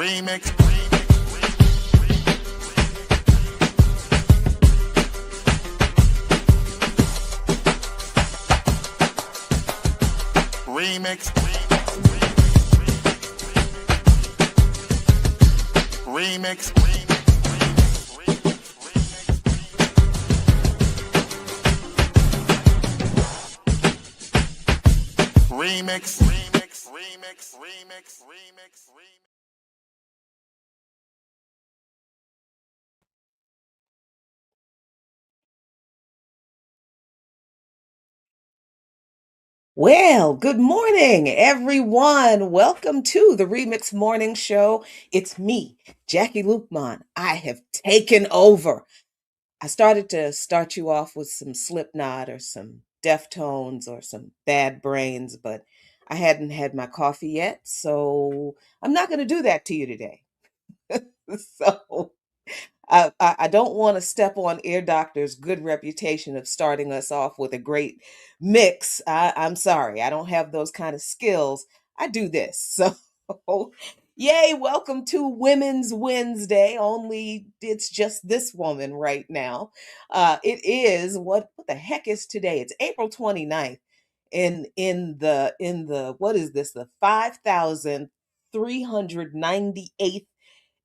Remix. Remix. Remix. Remix. Remix. Remix. Remix. Remix. Well, good morning, everyone. Welcome to the Remix Morning Show. It's me, Jackie Lukman. I have taken over. I started to start you off with some Slipknot or some Deftones or some Bad Brains, but I hadn't had my coffee yet, so I'm not going to do that to you today. So I don't want to step on Ear Doctor's good reputation of starting us off with a great mix. I'm sorry, I don't have those kind of skills. I do this. So, yay, welcome to Women's Wednesday. Only it's just this woman right now. It is what the heck is today? It's April 29th. In the what is this? The 5,398th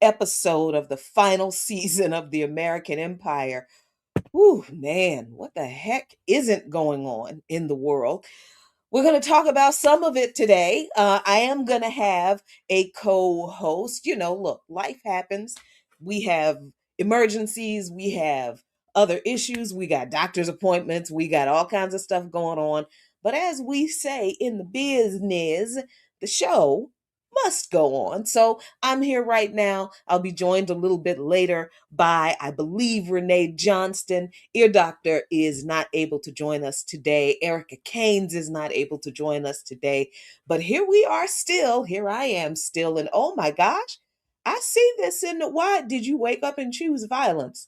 episode of the final season of the American Empire. Whew, man, what the heck isn't going on in the world? We're going to talk about some of it today. I am going to have a co host. Look, life happens. We have emergencies, we have other issues, we got doctor's appointments, we got all kinds of stuff going on. But as we say in the business, the show must go on. So I'm here right now. I'll be joined a little bit later by, I believe, Renee Johnston. Ear Doctor is not able to join us today. Erica Keynes is not able to join us today. But here we are still. Here I am still. And oh my gosh, I see this in the why did you wake up and choose violence?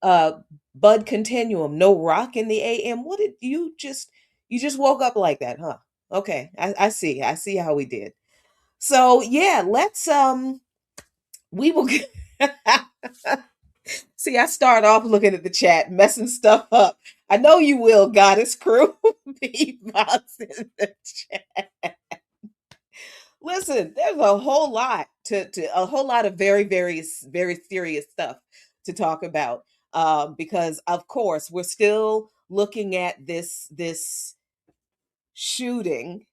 Uh Bud Continuum, no rock in the AM. What did you just woke up like that, huh? Okay, I see. I see how we did. So yeah, let's we will get see, I start off looking at the chat, messing stuff up. I know you will, Goddess Crew. Beatbox in the chat. Listen, there's a whole lot to a whole lot of very serious stuff to talk about. Because of course we're still looking at this shooting,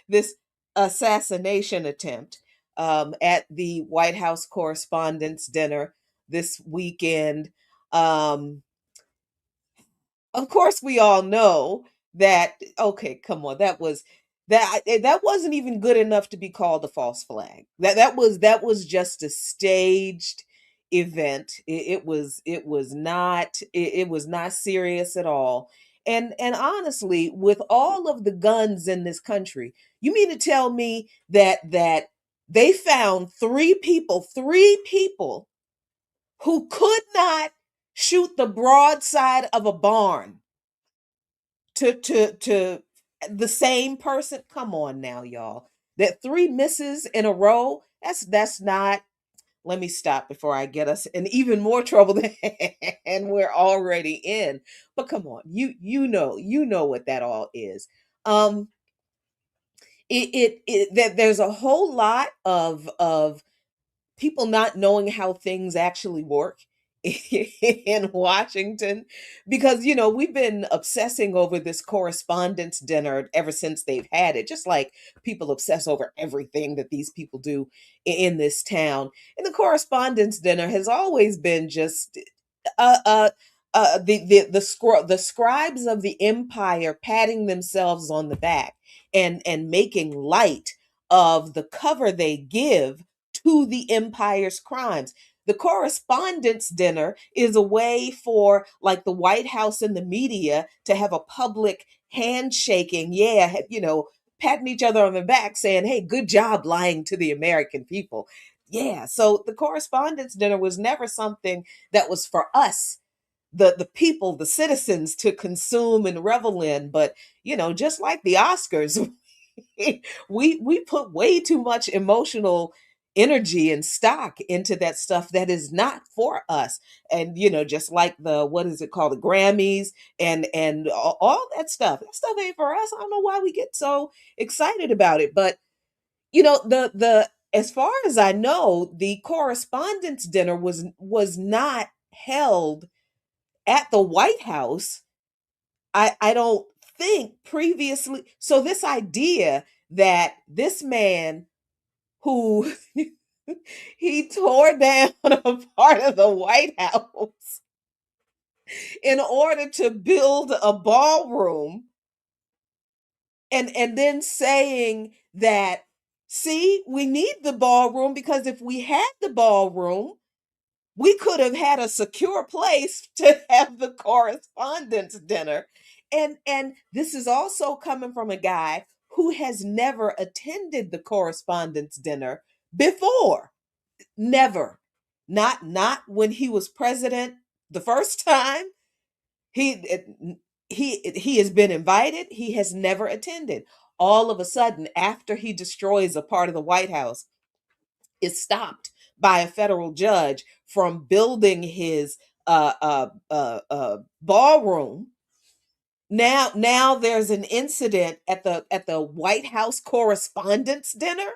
this assassination attempt at the White House Correspondents' Dinner this weekend. Um, of course, we all know that. Okay, come on, that wasn't even good enough to be called a false flag. That was just a staged event. It was not serious at all. And honestly, with all of the guns in this country, you mean to tell me that they found three people who could not shoot the broadside of a barn to the same person? Come on now, y'all. That three misses in a row, that's not. Let me stop before I get us in even more trouble than we're already in. But come on, you know what that all is. Um that there's a whole lot of people not knowing how things actually work in Washington, because we've been obsessing over this correspondence dinner ever since they've had it, just like people obsess over everything that these people do in this town. And the correspondence dinner has always been just uh, uh, the scribes of the empire patting themselves on the back and making light of the cover they give to the empire's crimes. The correspondence dinner is a way for, like, the White House and the media to have a public handshaking, yeah, patting each other on the back, saying, "Hey, good job lying to the American people." Yeah, so the correspondence dinner was never something that was for us, the people, the citizens, to consume and revel in. But just like the Oscars, we put way too much emotional energy and stock into that stuff that is not for us. And just like the, what is it called, the Grammys and all that stuff ain't for us. I don't know why we get so excited about it. But the as far as I know, the correspondence dinner was not held at the White House. I don't think previously. So this idea that this man who he tore down a part of the White House in order to build a ballroom, and then saying that, see, we need the ballroom because if we had the ballroom, we could have had a secure place to have the correspondence dinner. And this is also coming from a guy who has never attended the correspondence dinner before. Never. Not when he was president the first time. He has been invited, he has never attended. All of a sudden, after he destroys a part of the White House, is stopped by a federal judge from building his ballroom. Now there's an incident at the White House Correspondents' Dinner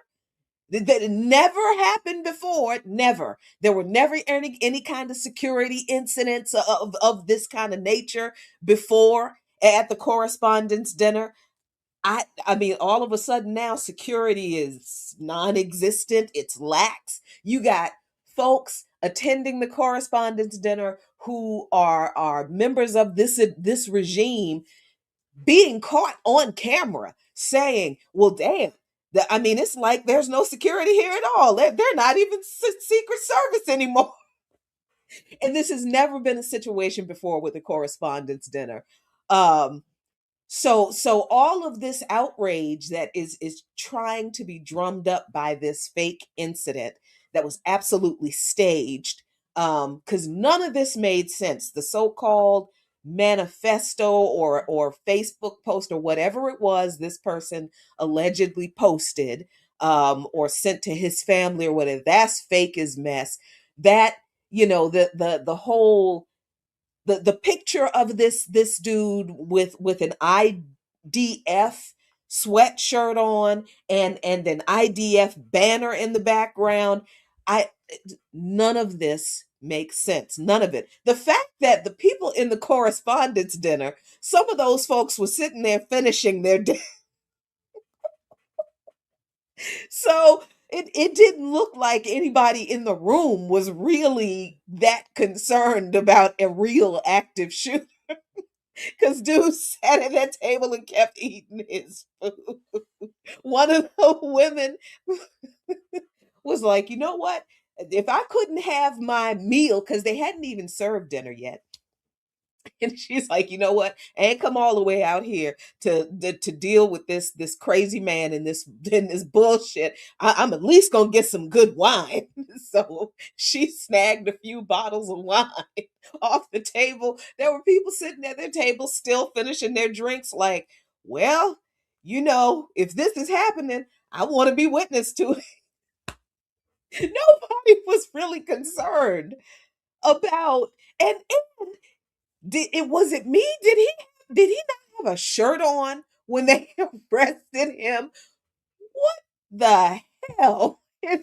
that never happened before. Never. There were never any kind of security incidents of this kind of nature before at the Correspondents' Dinner. I mean, all of a sudden now security is non-existent, it's lax. You got folks attending the Correspondents' Dinner who are members of this regime being caught on camera saying, well, damn, I mean, it's like there's no security here at all. They're not even Secret Service anymore. And this has never been a situation before with the Correspondents' Dinner. um so all of this outrage that is trying to be drummed up by this fake incident that was absolutely staged, because none of this made sense. The so-called manifesto or Facebook post or whatever it was this person allegedly posted, or sent to his family or whatever, that's fake as mess. That, the whole, the picture of this dude with an IDF sweatshirt on and an IDF banner in the background. I None of this makes sense. None of it. The fact that the people in the correspondence dinner, some of those folks were sitting there finishing their day. So it didn't look like anybody in the room was really that concerned about a real active shooter. Because dude sat at that table and kept eating his food. One of the women was like, you know what? If I couldn't have my meal, because they hadn't even served dinner yet. And she's like, you know what? I ain't come all the way out here to deal with this crazy man and this bullshit. I'm at least gonna get some good wine. So she snagged a few bottles of wine off the table. There were people sitting at their table still finishing their drinks, like, well, if this is happening, I want to be witness to it. Nobody was really concerned about. And was it me? Did he not have a shirt on when they arrested him? What the hell is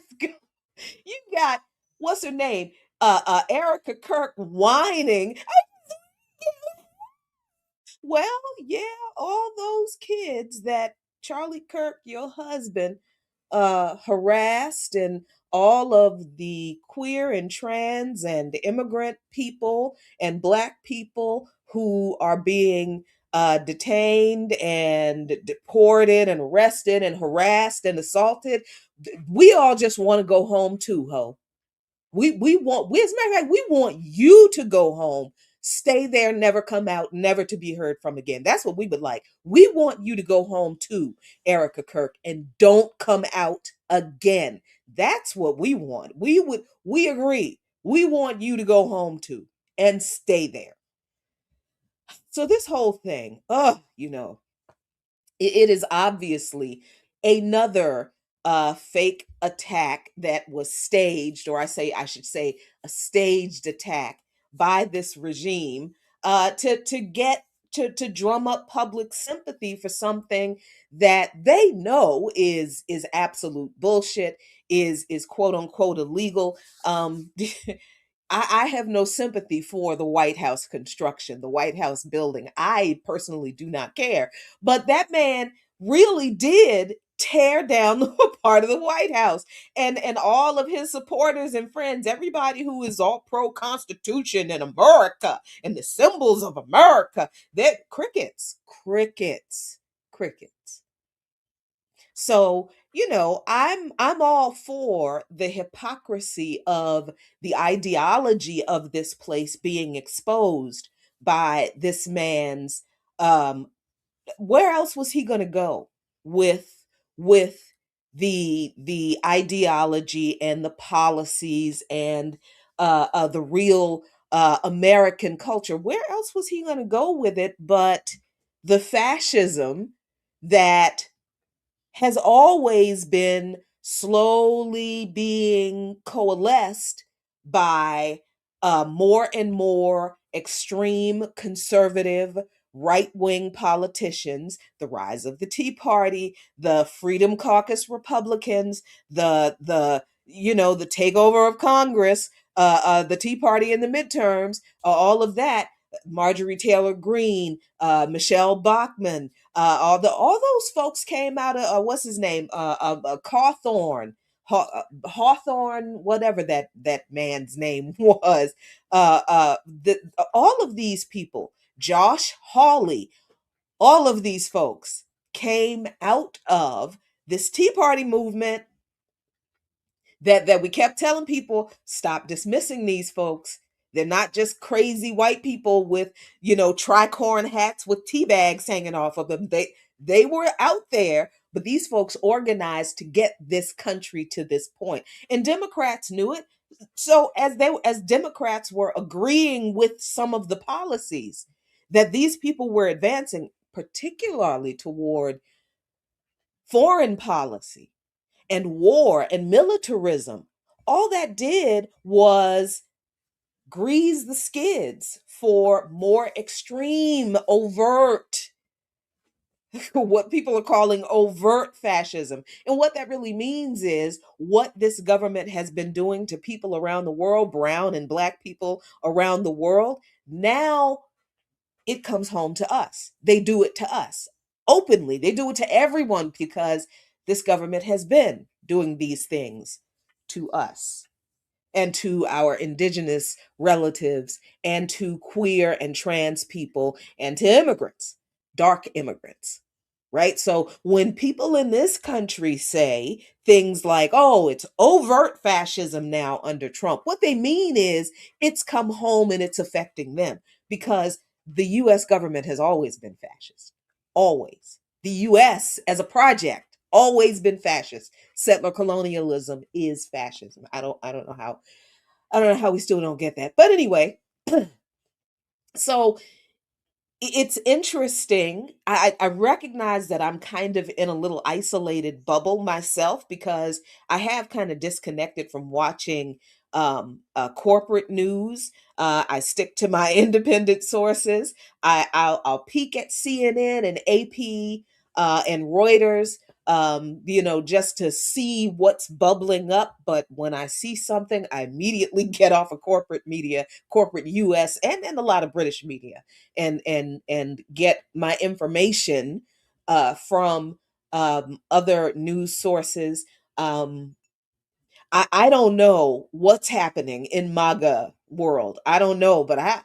you got, what's her name? Erica Kirk whining. Well, yeah, all those kids that Charlie Kirk, your husband, harassed, and all of the queer and trans and immigrant people and Black people who are being detained and deported and arrested and harassed and assaulted. We all just want to go home too, ho. As a matter of fact, we want you to go home, stay there, never come out, never to be heard from again. That's what we would like. We want you to go home too, Erica Kirk, and don't come out again. That's what we want. We agree. We want you to go home too and stay there. So this whole thing, it is obviously another fake attack that was staged, or I should say, a staged attack by this regime, to get to drum up public sympathy for something that they know is absolute bullshit, is quote unquote illegal. I have no sympathy for the White House construction, the White House building. I personally do not care. But that man really did tear down the part of the White House. And all of his supporters and friends, everybody who is all pro Constitution and America and the symbols of America, they're crickets, crickets, crickets. So, I'm all for the hypocrisy of the ideology of this place being exposed by this man's, um where else was he going to go with the ideology and the policies and the real American culture? Where else was he going to go with it but the fascism that has always been slowly being coalesced by more and more extreme conservative right wing politicians, the rise of the Tea Party, the Freedom Caucus Republicans, the takeover of Congress, the Tea Party in the midterms, all of that. Marjorie Taylor Greene, Michelle Bachmann, all those folks came out of what's his name, Cawthorn, Hawthorne, whatever that man's name was. All of these people, Josh Hawley, all of these folks came out of this Tea Party movement that we kept telling people, stop dismissing these folks. They're not just crazy white people with, tricorn hats with tea bags hanging off of them. They were out there, but these folks organized to get this country to this point. And Democrats knew it. So as Democrats were agreeing with some of the policies that these people were advancing, particularly toward foreign policy and war and militarism, all that did was grease the skids for more extreme, overt, what people are calling overt fascism. And what that really means is what this government has been doing to people around the world, brown and black people around the world. Now it comes home to us. They do it to us openly. They do it to everyone because this government has been doing these things to us and to our indigenous relatives and to queer and trans people and to immigrants, dark immigrants. Right? So when people in this country say things like, oh, it's overt fascism now under Trump, what they mean is it's come home and it's affecting them because the US government has always been fascist. Always. The US as a project always been fascist. Settler colonialism is fascism. I don't know how we still don't get that. But anyway, so it's interesting. I recognize that I'm kind of in a little isolated bubble myself because I have kind of disconnected from watching corporate news. I stick to my independent sources. I'll peek at CNN and AP and Reuters, just to see what's bubbling up. But when I see something, I immediately get off of corporate media, corporate US and a lot of British media, and get my information from other news sources. I don't know what's happening in MAGA world. I don't know, but I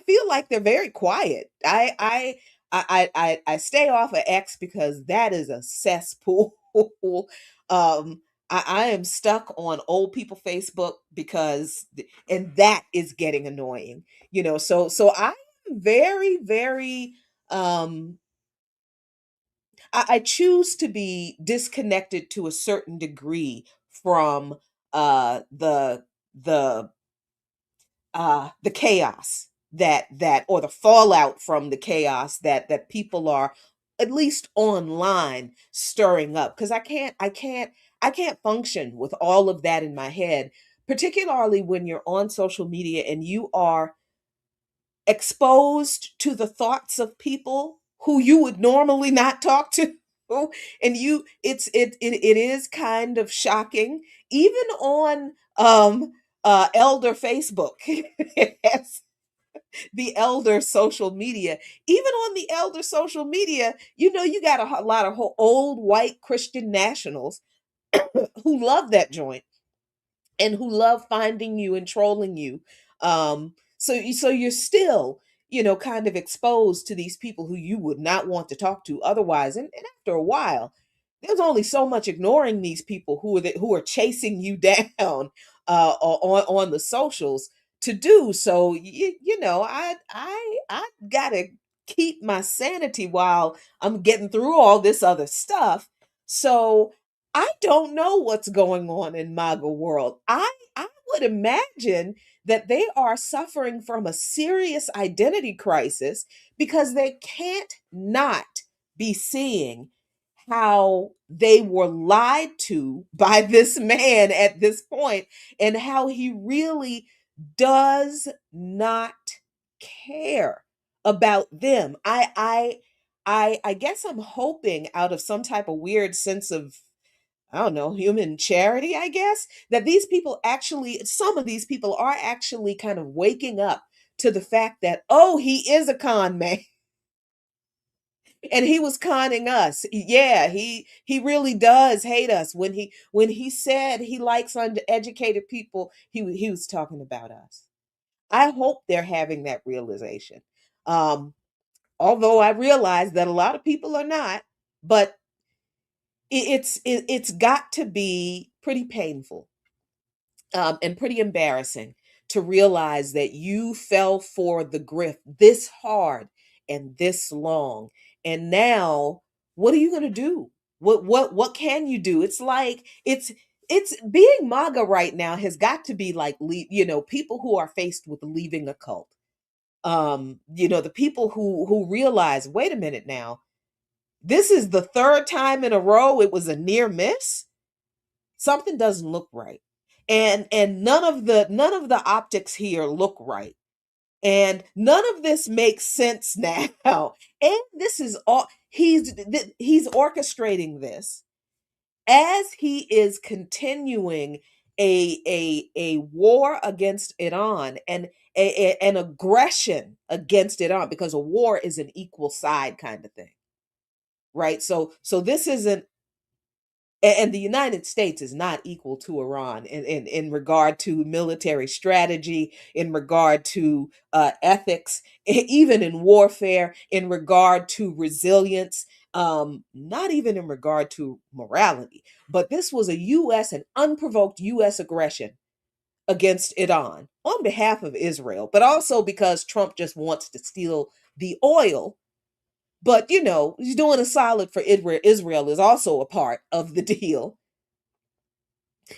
feel like they're very quiet. I stay off of X because that is a cesspool. I am stuck on old people Facebook because and that is getting annoying. So I'm very, very I choose to be disconnected to a certain degree from the the chaos that or the fallout from the chaos that people are at least online, stirring up, because I can't function with all of that in my head, particularly when you're on social media and you are exposed to the thoughts of people who you would normally not talk to. And it is kind of shocking, even on elder Facebook. Yes, the elder social media. Even on the elder social media, you got a lot of old white Christian nationals who love that joint and who love finding you and trolling you. So you're still, kind of exposed to these people who you would not want to talk to otherwise. And after a while, there's only so much ignoring these people who are chasing you down on the socials to do. So I gotta keep my sanity while I'm getting through all this other stuff. So I don't know what's going on in MAGA world. I would imagine that they are suffering from a serious identity crisis because they can't not be seeing how they were lied to by this man at this point, and how he really does not care about them. I guess I'm hoping, out of some type of weird sense of, I don't know, human charity, I guess, that these people actually, some of these people are actually kind of waking up to the fact that, oh, he is a con man and he was conning us. Yeah, he really does hate us. When he said he likes undereducated people, he was talking about us. I hope they're having that realization. Um, Although I realize that a lot of people are not, but it's got to be pretty painful, and pretty embarrassing to realize that you fell for the grift this hard and this long, and now what are you going to do? What can you do? It's like it's being MAGA right now has got to be like, people who are faced with leaving a cult. The people who realize, wait a minute now, this is the third time in a row it was a near miss. Something doesn't look right. And none of the optics here look right. And none of this makes sense now. And this is all he's orchestrating this as he is continuing a war against Iran, and an aggression against Iran, because a war is an equal side kind of thing, right? So this isn't, and the United States is not equal to Iran in regard to military strategy, in regard to ethics, even in warfare, in regard to resilience, not even in regard to morality. But this was a U.S., an unprovoked U.S. aggression against Iran on behalf of Israel, but also because Trump just wants to steal the oil. But, he's doing a solid for Israel. Israel is also a part of the deal.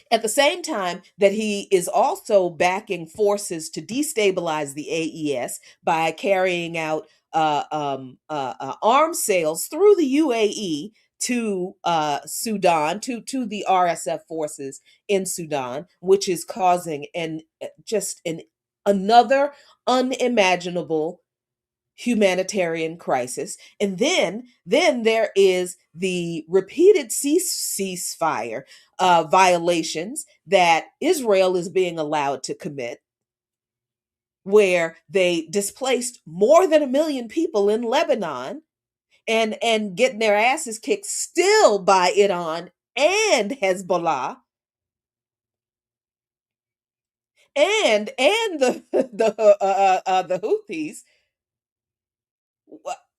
At the same time that he is also backing forces to destabilize the AES by carrying out arms sales through the UAE to Sudan, to the RSF forces in Sudan, which is causing another unimaginable humanitarian crisis. And then there is the repeated ceasefire violations that Israel is being allowed to commit, where they displaced more than 1 million people in Lebanon, and getting their asses kicked still by Iran and Hezbollah, and the Houthis.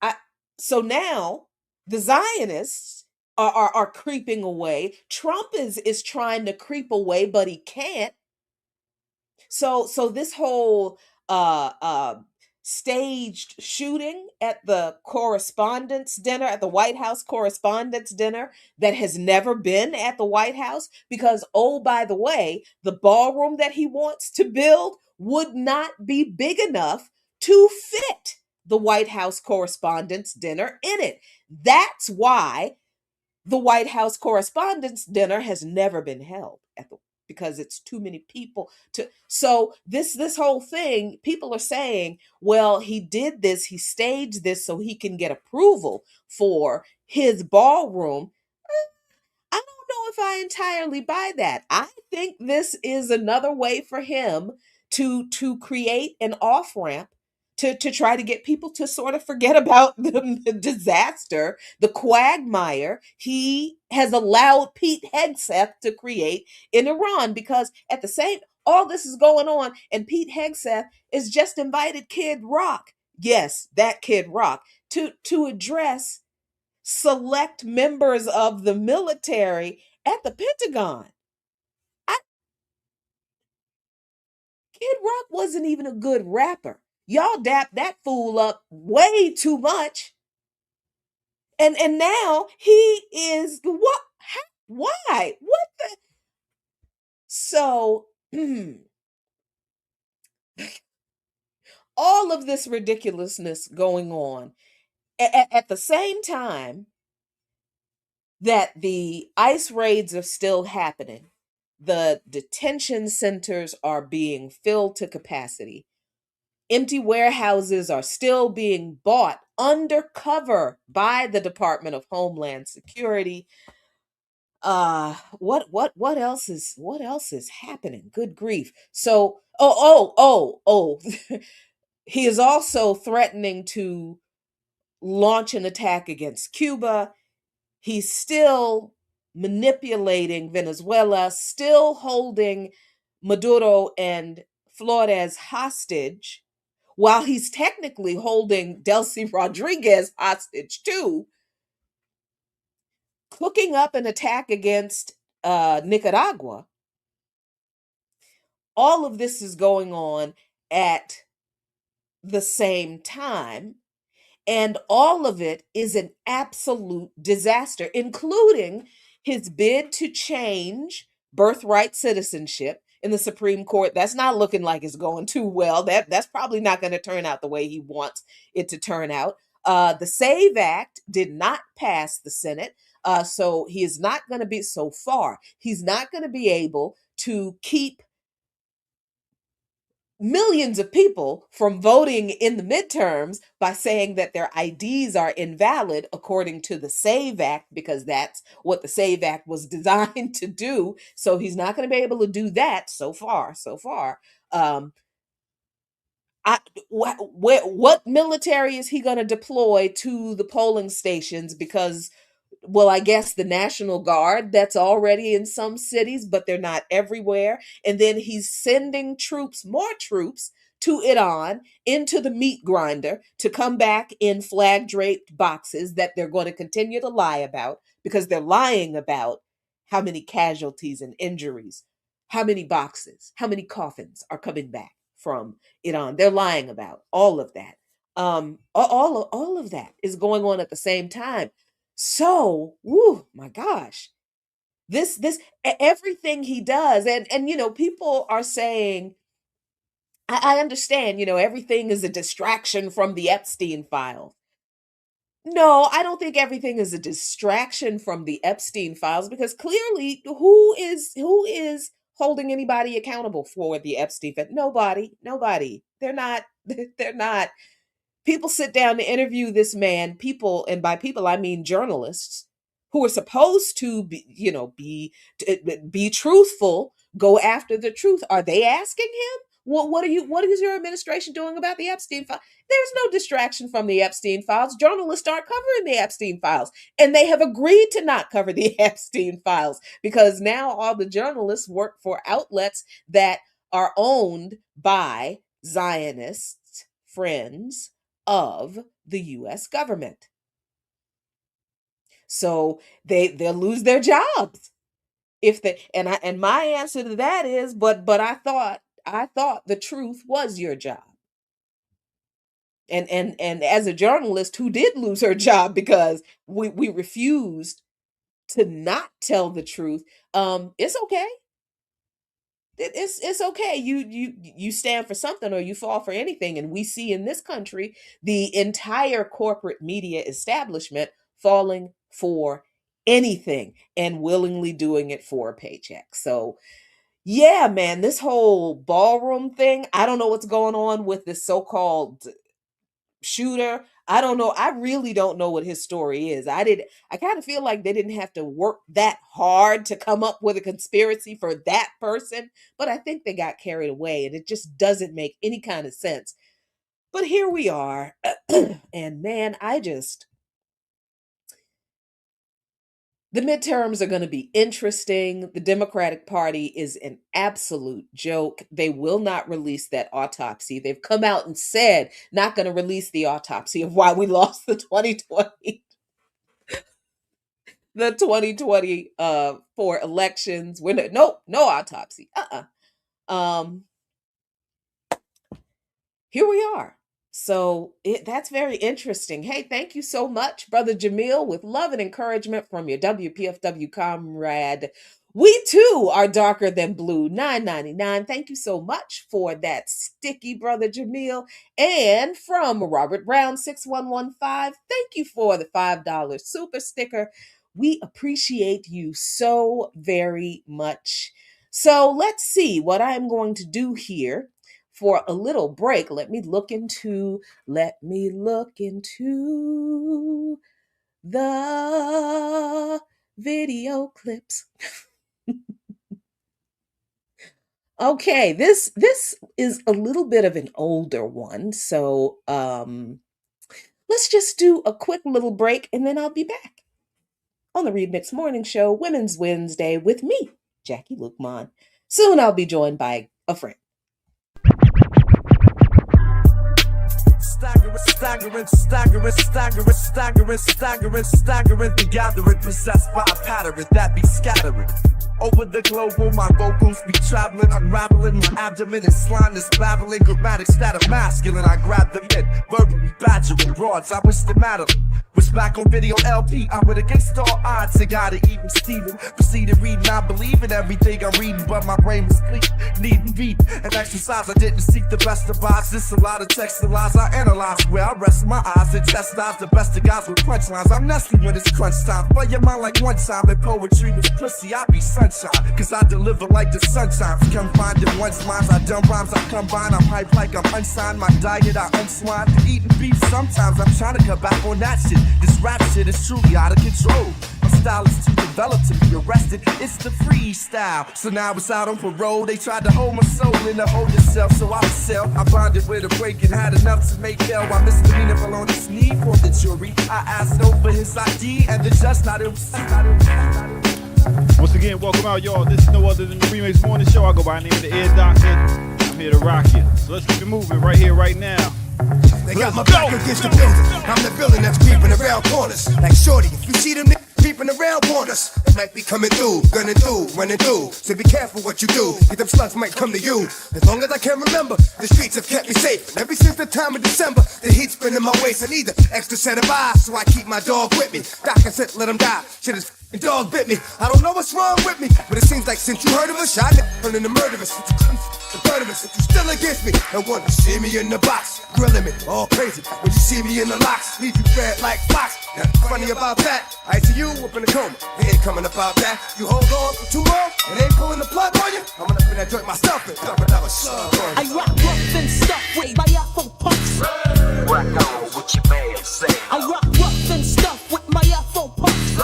I, so now the Zionists are creeping away. Trump is trying to creep away, but he can't. So this whole uh, uh, staged shooting at the correspondence dinner, at the White House correspondence dinner, that has never been at the White House, because, oh, by the way, the ballroom that he wants to build would not be big enough to fit the White House Correspondents' Dinner in it. That's why the White House Correspondents' Dinner has never been held at the because it's too many people to. So this whole thing, people are saying, well, he did this, he staged this so he can get approval for his ballroom. I don't know if I entirely buy that. I think this is another way for him to create an off ramp to try to get people to sort of forget about the disaster, the quagmire he has allowed Pete Hegseth to create in Iran. Because at the same, all this is going on, and Pete Hegseth is just invited Kid Rock, yes, that Kid Rock, to address select members of the military at the Pentagon. I, Kid Rock wasn't even a good rapper. Y'all dapped that fool up way too much. And now he is what? How, why? What the? So all of this ridiculousness going on at the same time that the ICE raids are still happening. The detention centers are being filled to capacity. Empty warehouses are still being bought undercover by the Department of Homeland Security. What else is happening? Good grief. So, he is also threatening to launch an attack against Cuba. He's still manipulating Venezuela, still holding Maduro and Flores hostage, while he's technically holding Delcy Rodriguez hostage too, cooking up an attack against Nicaragua. All of this is going on at the same time. And all of it is an absolute disaster, including his bid to change birthright citizenship in the Supreme Court. That's not looking like it's going too well. That's probably not going to turn out the way he wants it to turn out. The SAVE Act did not pass the Senate. So he is not going to be, so far, he's not going to be able to keep millions of people from voting in the midterms by saying that their IDs are invalid according to the SAVE Act, because that's what the SAVE Act was designed to do. So he's not going to be able to do that so far. So far. What military is he going to deploy to the polling stations? Because, well, I guess the National Guard, that's already in some cities, but they're not everywhere. And then he's sending troops, more troops, to Iran into the meat grinder to come back in flag draped boxes that they're going to continue to lie about, because they're lying about how many casualties and injuries, how many boxes, how many coffins are coming back from Iran. They're lying about all of that. All of that is going on at the same time. So, woo, my gosh, everything he does, and people are saying, I understand, everything is a distraction from the Epstein files. No, I don't think everything is a distraction from the Epstein files, because clearly, who is holding anybody accountable for the Epstein files? Nobody. They're not. They're not. People sit down to interview this man, people, and by people I mean journalists, who are supposed to be truthful, go after the truth. Are they asking him, what is your administration doing about the Epstein file? There's no distraction from the Epstein files. Journalists aren't covering the Epstein files, and they have agreed to not cover the Epstein files, because now all the journalists work for outlets that are owned by Zionists, friends of the US government. So they'll lose their jobs if they, and my answer to that is, but I thought the truth was your job. And as a journalist who did lose her job because we refused to not tell the truth, it's okay. It's okay. You stand for something or you fall for anything. And we see in this country the entire corporate media establishment falling for anything and willingly doing it for a paycheck. So yeah, man, this whole ballroom thing, I don't know what's going on with this so-called shooter. I don't know. I really don't know what his story is. I kind of feel like they didn't have to work that hard to come up with a conspiracy for that person, but I think they got carried away and it just doesn't make any kind of sense. But here we are. And man, the midterms are going to be interesting. The Democratic Party is an absolute joke. They will not release that autopsy. They've come out and said not going to release the autopsy of why we lost the 2020 the 2020 for elections. No autopsy. Um Here we are. So that's very interesting. Hey, thank you so much, Brother Jamil, with love and encouragement from your WPFW comrade. We too are darker than blue. 9.99. Thank you so much for that sticky, Brother Jamil. And from Robert Brown 6115, thank you for the $5 super sticker. We appreciate you so very much. So let's see what I'm going to do here for a little break. Let me look into the video clips. Okay, this is a little bit of an older one. So let's just do a quick little break and then I'll be back on the Remix Morning Show, Women's Wednesday, with me, Jackie Lukman. Soon I'll be joined by a friend. Staggering, the gathering, possessed by a pattern that be scattering. Over the globe, my vocals be traveling, unraveling my abdomen and slime is babbling, grammatics that are masculine. I grab them in, verbally badgering broads. I wish the matter was back on video LP. I would against all odds, I gotta even Steven. Proceeded reading, I believe in everything I'm reading, but my brain was clean, needing beat and exercise. I didn't seek the best of odds. This a lot of text and lies I analyze. Where I rest my eyes and chastise the best of guys with punchlines. I'm nasty when it's crunch time. But your mind like one time and poetry was pussy. I be sunshine, cause I deliver like the sunshine. Confined in one's lines, I dumb rhymes, I combine. I'm hype like I'm unsigned. My diet, I unswine. Eating beef sometimes, I'm trying to cut back on that shit. This rap shit is truly out of control. My style is too developed to be arrested. It's the freestyle. So now it's out on parole. They tried to hold my soul in the hold itself, so I was sell. I bonded with a break and had enough to make bail. While misdemeanor fell on his knee for the jury. I asked over his ID and the judge not him. Once again, welcome out, y'all. This is no other than the Remix Morning Show. I go by the name of the Air Doctor. I'm here to rock you. So let's keep it moving right here, right now. They got my back against the building. I'm the villain that's creeping around corners. Like shorty, if you see them creeping around corners, they might be coming through, gunning through, running through. So be careful what you do, cause them slugs might come to you. As long as I can remember, the streets have kept me safe. And ever since the time of December, the heat's been in my waist. I need an extra set of eyes, so I keep my dog with me. Doctor said let him die, shit is f***ing dog bit me. I don't know what's wrong with me, but it seems like since you heard of us, I turn into murderers. The third of us, if you still against me, and want to see me in the box, grilling me all crazy. When you see me in the locks, leave you red like fox. Now, funny about that, I see you up in the coma. It ain't coming about that. You hold on for too long, and ain't pulling the plug on you. I'm gonna put that joint myself and dump another slug on you. I rock rough and stuff with my Afro punks. Rock on what your man say. I rock rough and stuff with my Afro punks.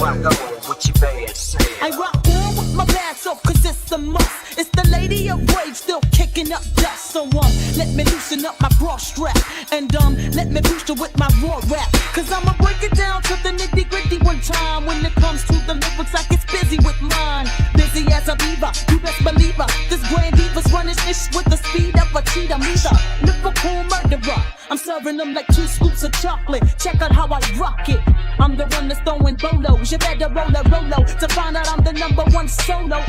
Rock on what your man say. I rock on with my pants off cause it's a must. It's the lady of rage still kicking up dust. So let me loosen up my bra strap. And let me boost her with my raw rap. Cause I'ma break it down to the nitty gritty one time. When it comes to the lyrics I get busy with mine. Busy as a beaver, you best believe her. This grand diva's running ish with the speed of a cheetah. Me the lyrical murderer. I'm serving them like 2 scoops of chocolate. Check out how I rock it. I'm the one that's throwing bolos. You better roll a rolo to find out I'm the #1 solo.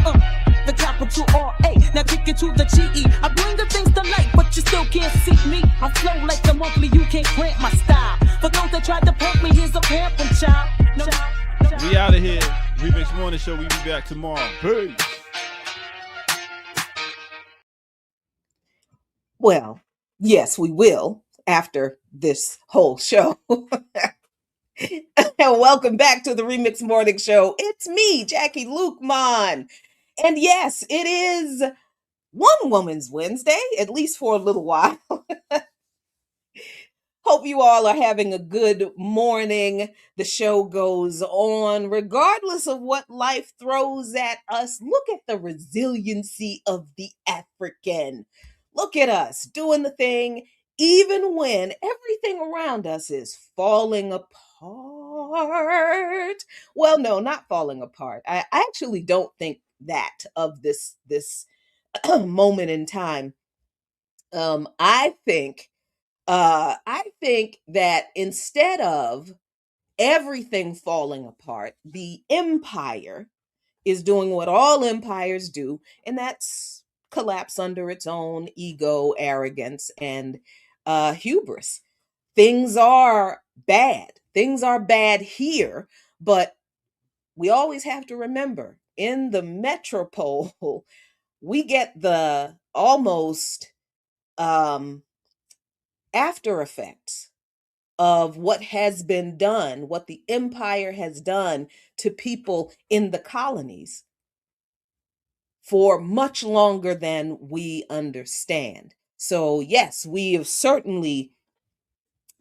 The capital R-A, now kick it to the G-E. I bring the things to light, but you still can't see me. I flow like the monthly, you can't cramp my style. For those that tried to punk me, here's a pamphlet child. We out of here. Remix Morning Show. We be back tomorrow. Peace. Well, yes, we will after this whole show. Welcome back to the Remix Morning Show. It's me, Jackie Lukeman. And yes, it is One Woman's Wednesday, at least for a little while. Hope you all are having a good morning. The show goes on regardless of what life throws at us. Look at the resiliency of the African. Look at us doing the thing even when everything around us is falling apart. Well, no, not falling apart. I actually don't think that of this moment in time. I think that instead of everything falling apart, the empire is doing what all empires do, and that's collapse under its own ego, arrogance, and hubris. Things are bad. Things are bad here, but we always have to remember in the metropole, we get the almost um, after effects of what has been done, what the empire has done to people in the colonies for much longer than we understand. So, yes, we have certainly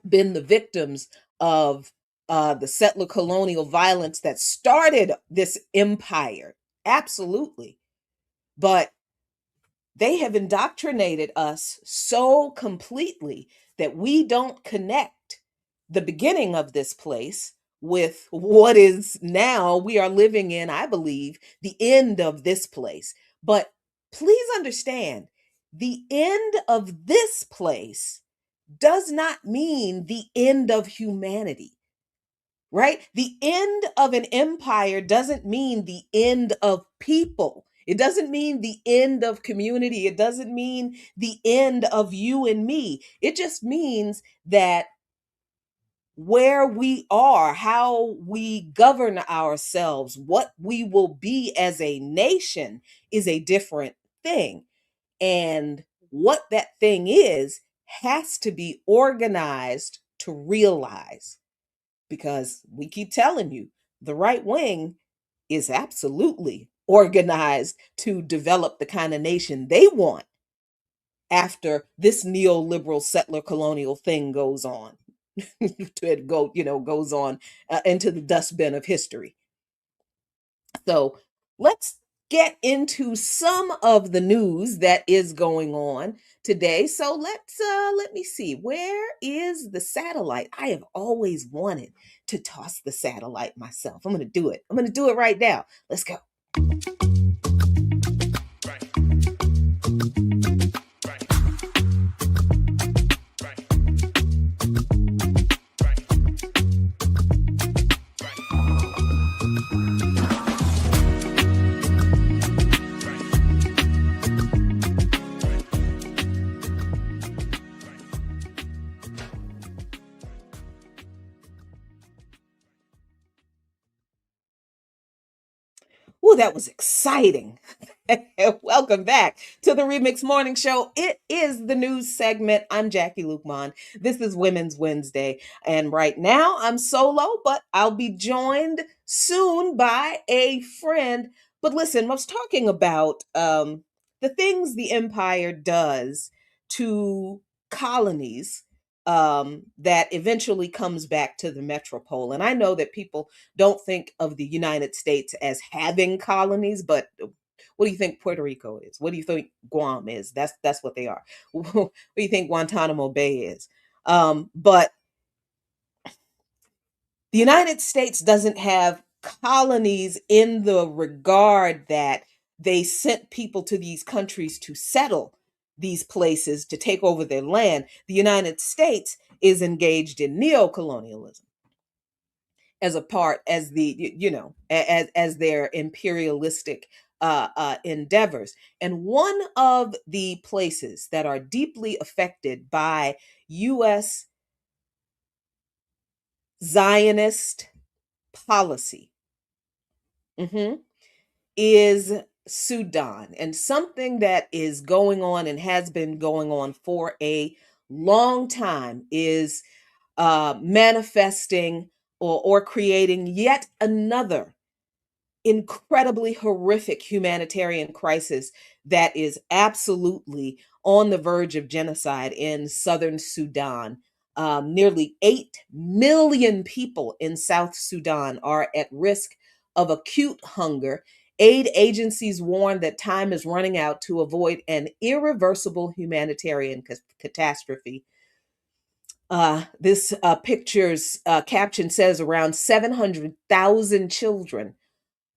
been the victims of the settler colonial violence that started this empire. Absolutely. But they have indoctrinated us so completely that we don't connect the beginning of this place with what is now we are living in, I believe, the end of this place. But please understand, the end of this place does not mean the end of humanity, right? The end of an empire doesn't mean the end of people. It doesn't mean the end of community. It doesn't mean the end of you and me. It just means that where we are, how we govern ourselves, what we will be as a nation is a different thing. And what that thing is has to be organized to realize, because we keep telling you the right wing is absolutely organized to develop the kind of nation they want after this neoliberal settler colonial thing goes on. It goes on into the dustbin of history. So let's get into some of the news that is going on today. So let me see. Where is the satellite? I have always wanted to toss the satellite myself. I'm going to do it. I'm going to do it right now. Let's go. Oh, that was exciting. Welcome back to the Remix Morning Show. It is the news segment. I'm Jackie Lukeman. This is Women's Wednesday. And right now I'm solo, but I'll be joined soon by a friend. But listen, I was talking about the things the empire does to colonies that eventually comes back to the metropole. And I know that people don't think of the United States as having colonies, but what do you think Puerto Rico is? What do you think Guam is? That's what they are. What do you think Guantanamo Bay is? But the United States doesn't have colonies in the regard that they sent people to these countries to settle these places to take over their land. The United States is engaged in neocolonialism as a part as the as their imperialistic endeavors. And one of the places that are deeply affected by U.S. Zionist policy, is Sudan, and something that is going on and has been going on for a long time is manifesting or creating yet another incredibly horrific humanitarian crisis that is absolutely on the verge of genocide in southern Sudan. Nearly 8 million people in South Sudan are at risk of acute hunger. Aid agencies warn that time is running out to avoid an irreversible humanitarian catastrophe. This picture's caption says around 700,000 children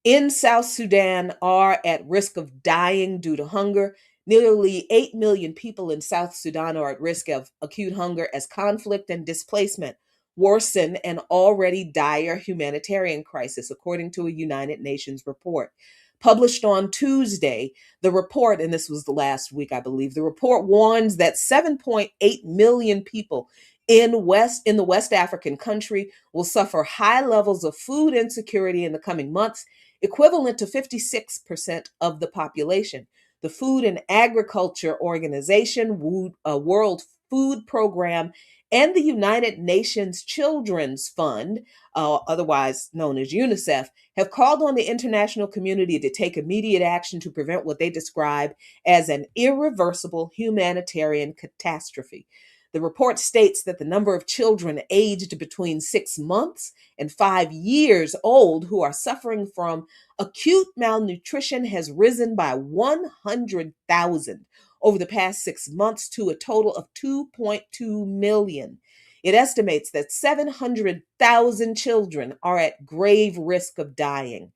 in South Sudan are at risk of dying due to hunger. Nearly 8 million people in South Sudan are at risk of acute hunger as conflict and displacement worsen an already dire humanitarian crisis, according to a United Nations report. Published on Tuesday, the report, and this was the last week, I believe, the report warns that 7.8 million people in the West African country will suffer high levels of food insecurity in the coming months, equivalent to 56% of the population. The Food and Agriculture Organization, World Food Program, and the United Nations Children's Fund, otherwise known as UNICEF, have called on the international community to take immediate action to prevent what they describe as an irreversible humanitarian catastrophe. The report states that the number of children aged between 6 months and 5 years old who are suffering from acute malnutrition has risen by 100,000 over the past 6 months to a total of 2.2 million. It estimates that 700,000 children are at grave risk of dying.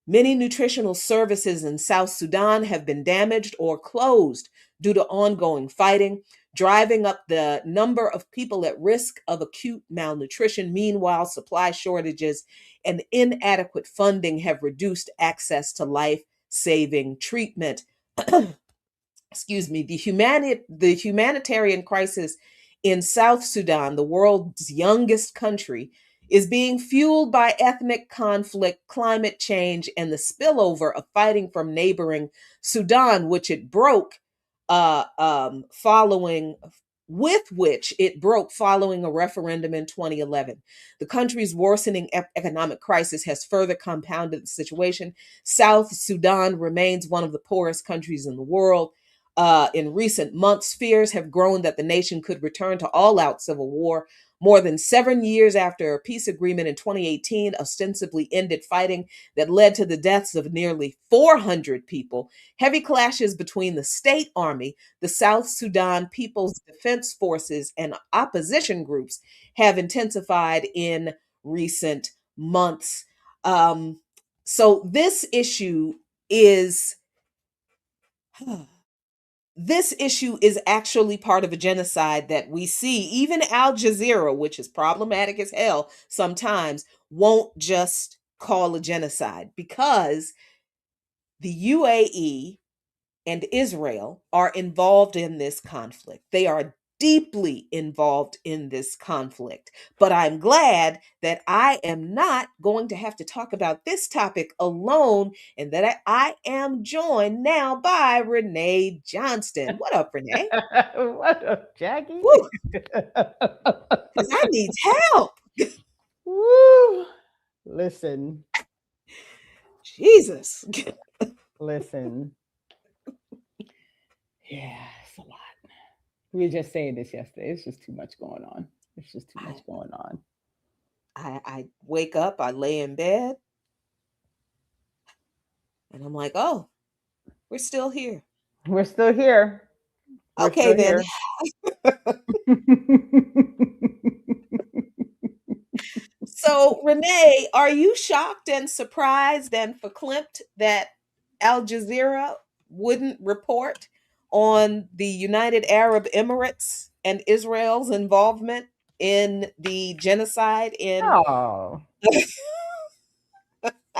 Many nutritional services in South Sudan have been damaged or closed due to ongoing fighting, driving up the number of people at risk of acute malnutrition. Meanwhile, supply shortages and inadequate funding have reduced access to life-saving treatment. Excuse me, the humanitarian crisis in South Sudan, the world's youngest country, is being fueled by ethnic conflict, climate change, and the spillover of fighting from neighboring Sudan, following which it broke following a referendum in 2011. The country's worsening economic crisis has further compounded the situation. South Sudan remains one of the poorest countries in the world. In recent months, fears have grown that the nation could return to all-out civil war. More than 7 years after a peace agreement in 2018 ostensibly ended fighting that led to the deaths of nearly 400 people, heavy clashes between the state army, the South Sudan People's Defense Forces, and opposition groups have intensified in recent months. So this issue is actually part of a genocide that we see. Even Al Jazeera, which is problematic as hell sometimes, won't just call a genocide because the UAE and Israel are involved in this conflict. They are deeply involved in this conflict. But I'm glad that I am not going to have to talk about this topic alone and that I am joined now by Renee Johnston. What up, Renee? What up, Jackie? Woo! Because I need help. Woo! Listen, Jesus. listen. Yeah, it's a lot. We were just saying this yesterday. It's just too much going on. It's just too much going on. I wake up, I lay in bed, and I'm like, oh, we're still here. We're still here. We're Okay, still then. here. So, Renee, are you shocked and surprised and verklempt that Al Jazeera wouldn't report on the United Arab Emirates and Israel's involvement in the genocide in Oh, is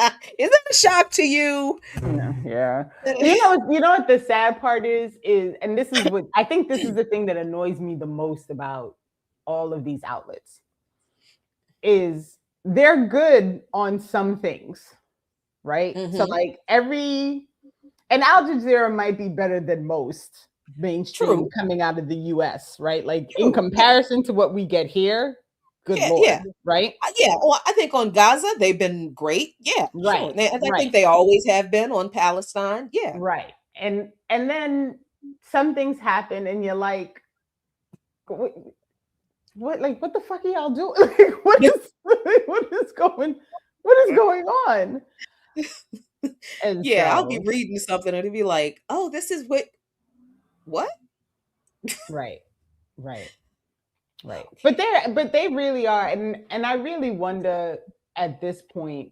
that a shock to you? yeah. You know what the sad part is, and this is what I think this is the thing that annoys me the most about all of these outlets is they're good on some things, right? Mhm. So like And Al Jazeera might be better than most mainstream True. coming out of the US, right? Like in True. Yeah. comparison to what we get here, good Yeah. Lord, Yeah. right? Yeah. Well, I think on Gaza they've been great. Yeah. Sure. Right, And I think right, they always have been on Palestine. Yeah. right. And then some things happen and you're like, what like what the fuck are y'all doing? Like, what is going on? And Yeah. I'll be so reading something and it'll be like, oh, this is what? right, right, right. But they really are, and I really wonder at this point,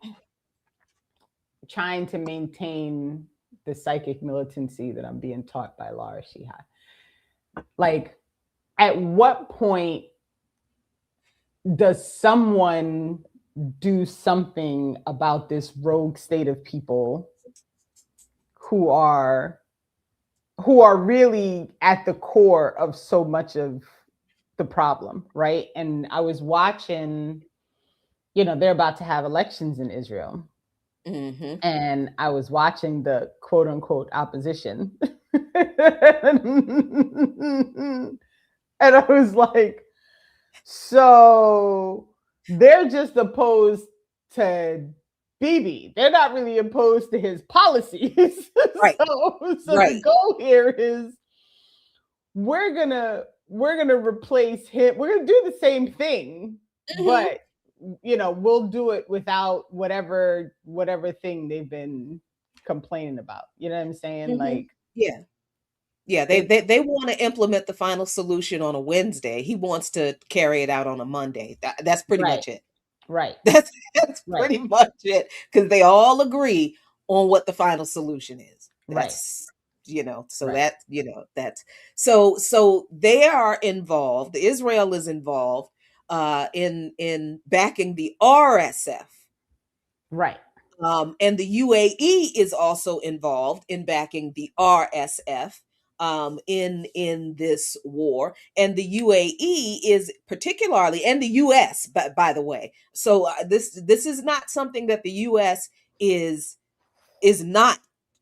trying to maintain the psychic militancy that I'm being taught by Laura Shihai. Like, at what point does someone do something about this rogue state of people who are really at the core of so much of the problem, right? And I was watching, they're about to have elections in Israel. Mm-hmm. And I was watching the quote unquote opposition. And I was like, so they're just opposed to Bibi. They're not really opposed to his policies. Right. So Right. the goal here is we're gonna replace him. We're gonna do the same thing, but we'll do it without whatever thing they've been complaining about. You know what I'm saying? Like, yeah. Yeah, they want to implement the final solution on a Wednesday. He wants to carry it out on a Monday. That's pretty right, much it. right, That's right, pretty much it, because they all agree on what the final solution is. right, That's so right, that's so they are involved. Israel is involved in backing the RSF. right. And the UAE is also involved in backing the RSF in this war, and the UAE is particularly, and the US, by the way. So this is not something that the US is not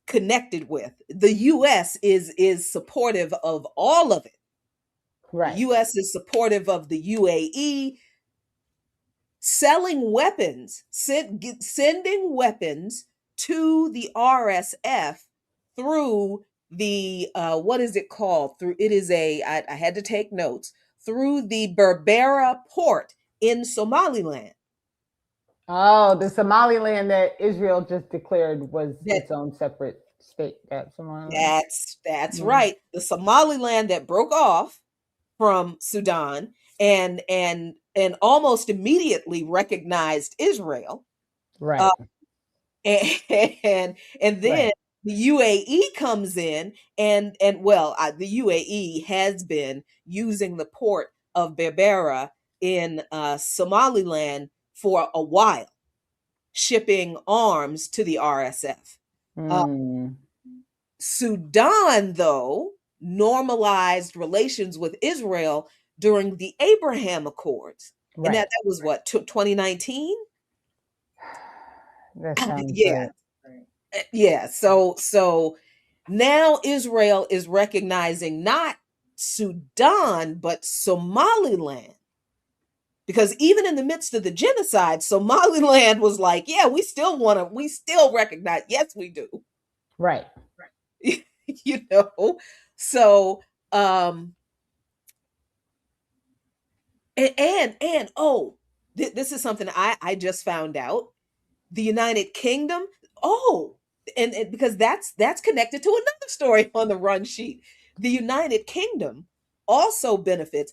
connected with. The US is supportive of all of it. Right. The US is supportive of the UAE selling weapons, sending weapons to the RSF through the what is it called? Through it is I had to take notes, through the Berbera port in Somaliland. Oh, the Somaliland that Israel just declared was That its own separate state. That Somaliland. that's Yeah. right. The Somaliland that broke off from Sudan and almost immediately recognized Israel. Right. And then Right. the UAE comes in and well, the UAE has been using the port of Berbera in Somaliland for a while, shipping arms to the RSF. Mm. Sudan, though, normalized relations with Israel during the Abraham Accords. Right. And that was what, 2019? That sounds Yeah. right. Yeah. So now Israel is recognizing not Sudan, but Somaliland. Because even in the midst of the genocide, Somaliland was like, yeah, we still recognize. Yes, we do. Right. So and oh, this is something I just found out. The United Kingdom, oh, and because that's connected to another story on the run sheet. The United Kingdom also benefits,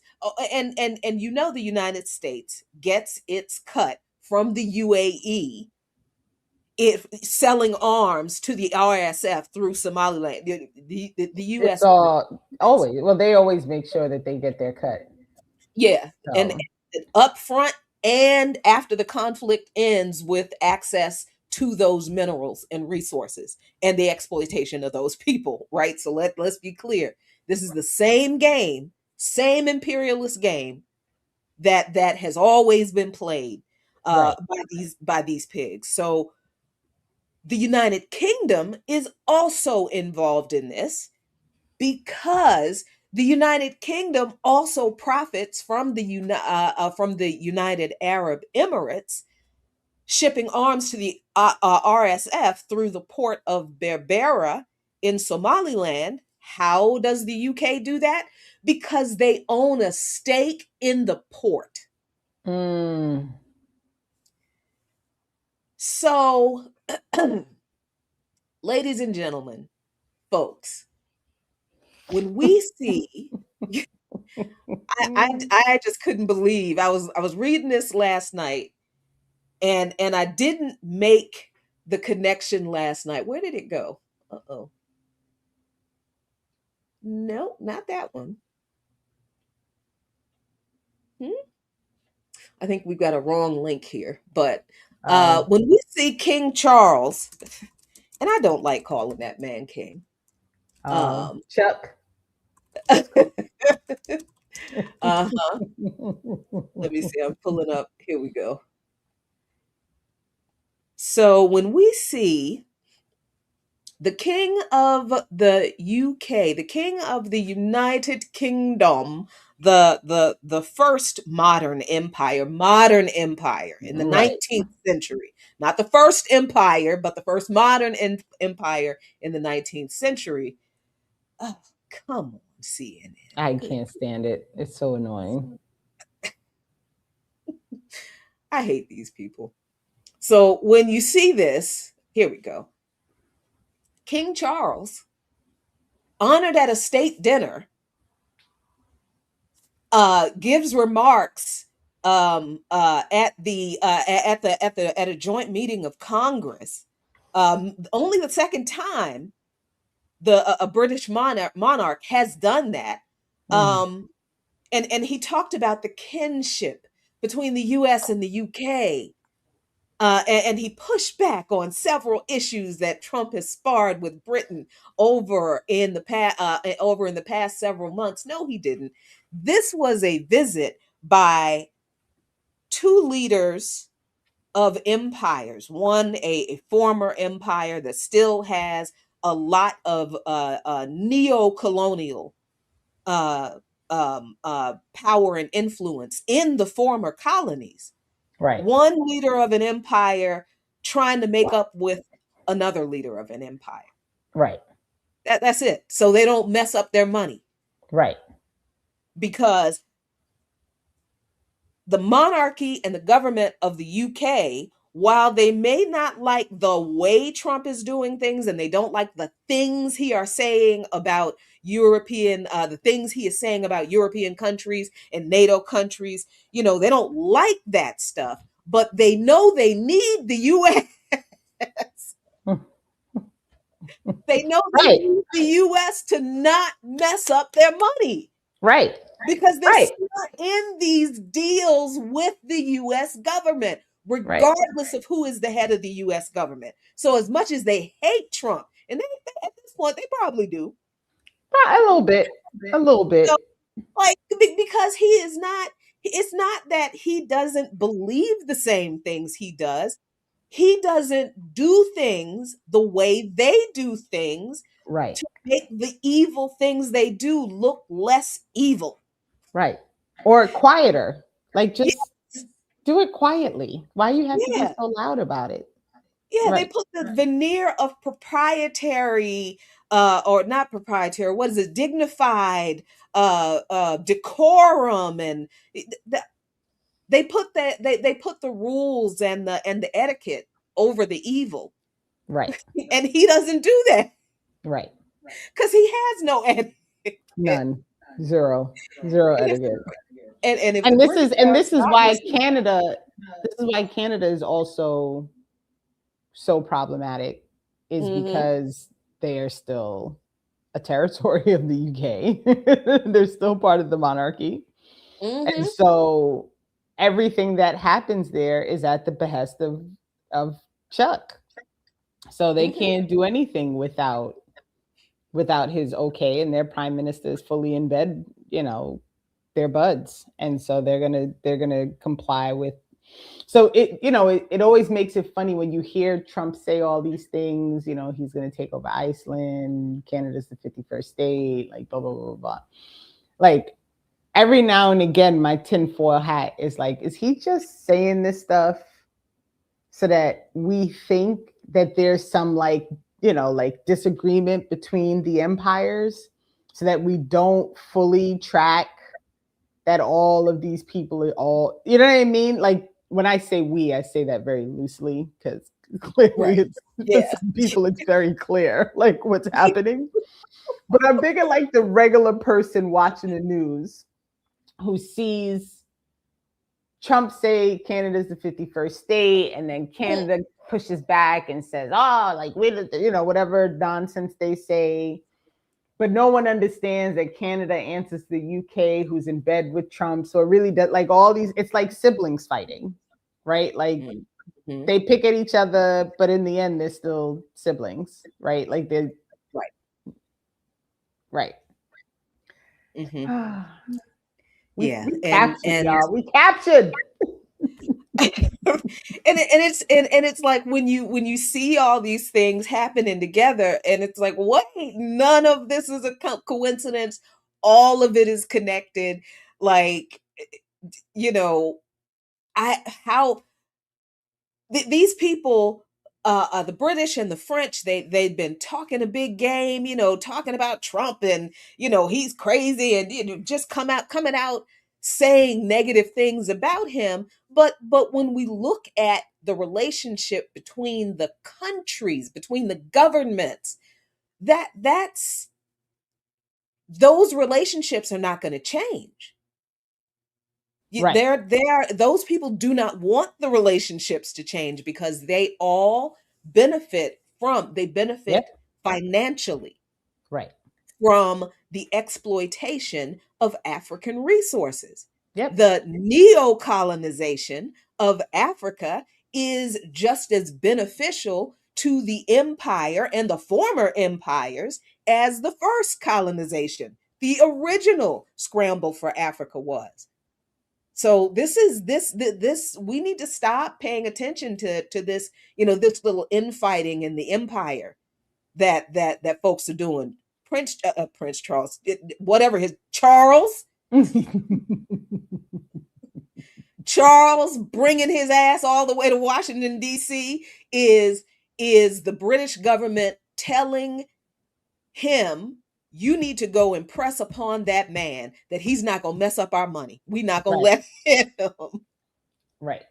and the United States gets its cut from the UAE, selling arms to the RSF through Somaliland. The US It's all always. Well, they always make sure that they get their cut. Yeah, So. and up front and after the conflict ends, with access to those minerals and resources and the exploitation of those people, right? So let's be clear. This is the same game, same imperialist game that has always been played Right. by these pigs. So the United Kingdom is also involved in this because the United Kingdom also profits from from the United Arab Emirates, shipping arms to the RSF through the port of Berbera in Somaliland. How does the UK do that? Because they own a stake in the port. Mm. So, ladies and gentlemen, folks, when we see, I just couldn't believe I was reading this last night, and I didn't make the connection last night. Where did it go? Uh-oh. No, not that one. Hmm? I think we've got a wrong link here. But when we see King Charles, and I don't like calling that man king. Chuck. Uh-huh. Let me see. I'm pulling up. Here we go. So when we see the king of the UK, the king of the United Kingdom, the first modern empire in the Right. 19th century, not the first empire, but the first modern empire in the 19th century. Oh, come on, CNN. I Good. can't stand it. It's so annoying. I hate these people. So when you see this, here we go. King Charles, honored at a state dinner, gives remarks at a joint meeting of Congress. Only the second time a British monarch has done that. And he talked about the kinship between the U.S. and the U.K. And he pushed back on several issues that Trump has sparred with Britain over in the past several months. No, he didn't. This was a visit by two leaders of empires. One, a former empire that still has a lot of neo-colonial power and influence in the former colonies. Right. One leader of an empire trying to make up with another leader of an empire. Right. That's it. So they don't mess up their money. Right. Because the monarchy and the government of the UK, while they may not like the way Trump is doing things, and they don't like the things he are saying about the things he is saying about European countries and NATO countries, they don't like that stuff, but they know they need the US. They know they Right. need the US to not mess up their money. Right. Because they're Right. still in these deals with the US government, regardless of who is the head of the US government. So as much as they hate Trump, and at this point, they probably do. A little bit. A little bit. Because it's not that he doesn't believe the same things he does. He doesn't do things the way they do things Right. to make the evil things they do look less evil. Right. Or quieter. Like just Yes. do it quietly. Why you have to be Yeah. so loud about it? Yeah, they Right. put the veneer of proprietary, or not proprietary, what is it, dignified, decorum, and they put they put the rules and the etiquette over the evil, Right. and he doesn't do that Right. because he has no etiquette. None. Zero. Zero etiquette. And if And the this is British why aristocracy- Canada is also so problematic, is Mhm. because they are still a territory of the UK. They're still part of the monarchy. Mhm. And so everything that happens there is at the behest of Chuck. So they Mhm. can't do anything without his okay, and their prime minister is fully in bed, they're buds. And so they're gonna comply with So it always makes it funny when you hear Trump say all these things. He's going to take over Iceland. Canada's the 51st state. Like blah blah blah blah blah. Like every now and again, my tinfoil hat is like, is he just saying this stuff so that we think that there's some like disagreement between the empires, so that we don't fully track that all of these people are all, you know what I mean? Like when I say we, I say that very loosely because clearly it's Yeah. some people, it's very clear like what's happening. But I'm thinking like the regular person watching the news who sees Trump say Canada's the 51st state, and then Canada pushes back and says, oh, like whatever nonsense they say. But no one understands that Canada answers the UK, who's in bed with Trump. So it really does, like all these, it's like siblings fighting, right? Like they pick at each other, but in the end, they're still siblings, right? Like they're right. Mm-hmm. We and captured, y'all. We captured. and it's like when you see all these things happening together, and it's like, what? None of this is a coincidence. All of it is connected. Like, these people, the British and the French, they've been talking a big game, talking about Trump, and he's crazy, and just coming out saying negative things about him. But when we look at the relationship between the countries, between the governments, that's those relationships are not going to change. Right. Those people do not want the relationships to change because they all benefit Yep. financially Right. from the exploitation of African resources. Yep. The neo-colonization of Africa is just as beneficial to the empire and the former empires as the first colonization, the original scramble for Africa was. So this we need to stop paying attention to this, this little infighting in the empire that folks are doing. Prince Charles, whatever his Charles bringing his ass all the way to Washington D.C. is the British government telling him, you need to go and press upon that man that he's not going to mess up our money. We're not going to let him. Right.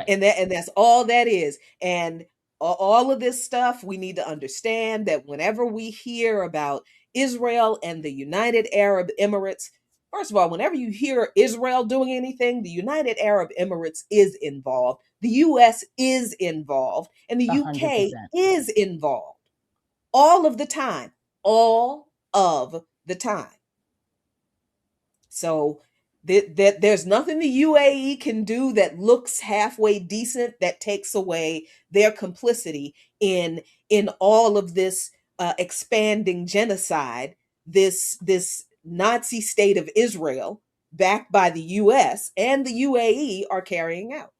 And that's all that is. And all of this stuff, we need to understand that whenever we hear about Israel and the United Arab Emirates, first of all, whenever you hear Israel doing anything, the United Arab Emirates is involved, the US is involved, and the 100%. UK is involved all of the time. All of the time. So there's nothing the UAE can do that looks halfway decent that takes away their complicity in all of this expanding genocide, this Nazi state of Israel, backed by the US and the UAE, are carrying out.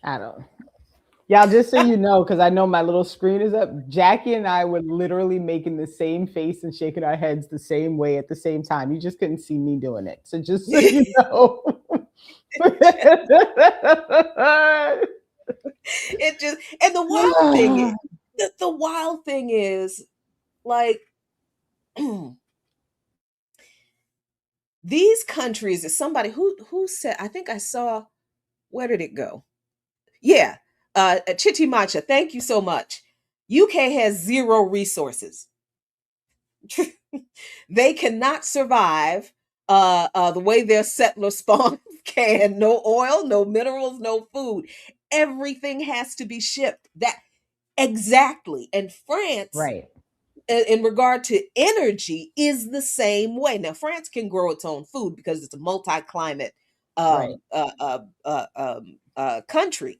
I don't. Y'all, just so you know, because I know my little screen is up, Jackie and I were literally making the same face and shaking our heads the same way at the same time. You just couldn't see me doing it. So just so you know. It just, and the wild thing is like, these countries, is somebody who said, I think I saw, where did it go? Yeah, Chichi Matcha, thank you so much. UK has zero resources. They cannot survive the way their settler spawn can. No oil, no minerals, no food. Everything has to be shipped. That exactly. And France, right, in regard to energy, is the same way. Now, France can grow its own food because it's a multi-climate country.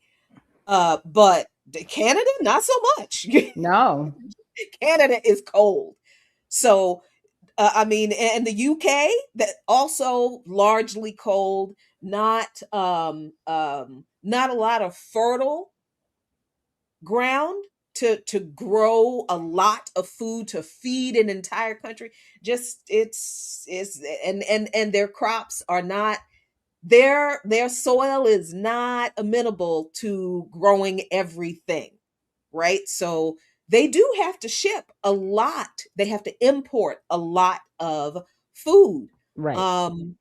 But Canada, not so much. No. Canada is cold. So I mean, and the UK, that also largely cold, not a lot of fertile ground to grow a lot of food to feed an entire country. Just it's and their crops are not, their soil is not amenable to growing everything, right? So they do have to ship a lot. They have to import a lot of food. Right. Um,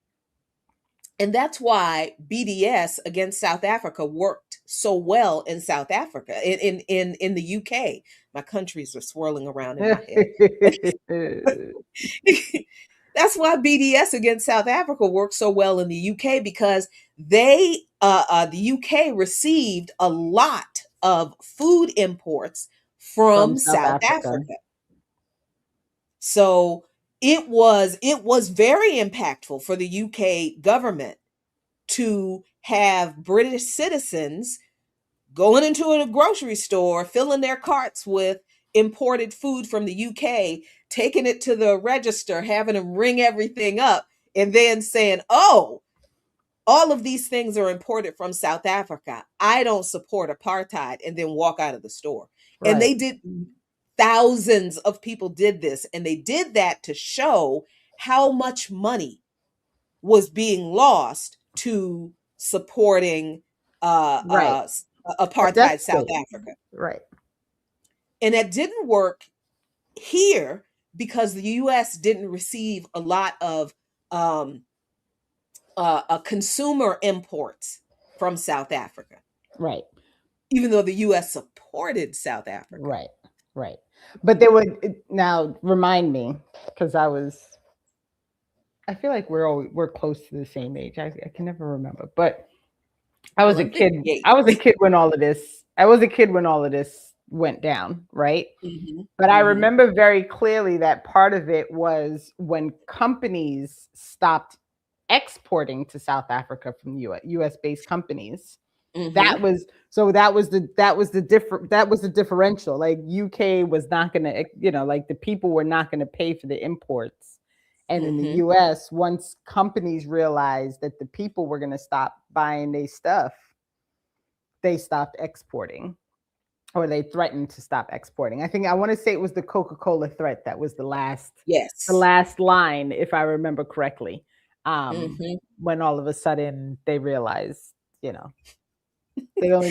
and that's why BDS against South Africa worked so well in South Africa, in the UK. My countries are swirling around in my head. That's why BDS against South Africa worked so well in the UK, because the UK received a lot of food imports From from South South Africa. Africa. So it was very impactful for the UK government to have British citizens going into a grocery store, filling their carts with imported food from the UK, taking it to the register, having them ring everything up, and then saying, "Oh, all of these things are imported from South Africa. I don't support apartheid," and then walk out of the store. And Right. they did, thousands of people did this, and they did that to show how much money was being lost to supporting Right. A death apartheid South state. Africa. Right. And that didn't work here because the US didn't receive a lot of um, consumer imports from South Africa, Right. even though the US supported South Africa. Right. Right. But they would now remind me, because I feel like we're close to the same age. I can never remember, but I was Well, a I'm kid. 58. I was a kid when all of this. I was a kid when all of this went down, right? Mhm, But I mhm, remember very clearly that part of it was when companies stopped exporting to South Africa from US based companies. That mhm, was so that was the differential. Like UK was not gonna, like the people were not gonna pay for the imports. And in the mhm. US, once companies realized that the people were gonna stop buying their stuff, they stopped exporting, or they threatened to stop exporting. I want to say it was the Coca-Cola threat that was the Yes. last line, if I remember correctly. Mhm. When all of a sudden they realized, you know, they only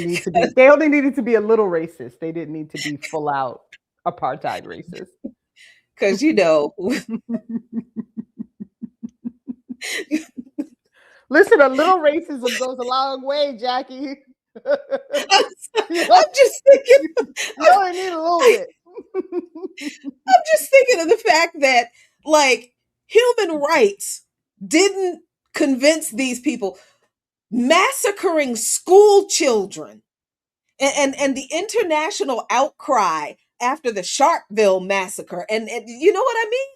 needed to be a little racist. They didn't need to be full out apartheid racist. Because Listen, a little racism goes a long way, Jackie. you I'm know, just thinking, you only need a little bit. I'm just thinking of the fact that, like, human rights didn't convince these people, massacring school children, and the international outcry after the Sharpeville massacre, and you know what I mean?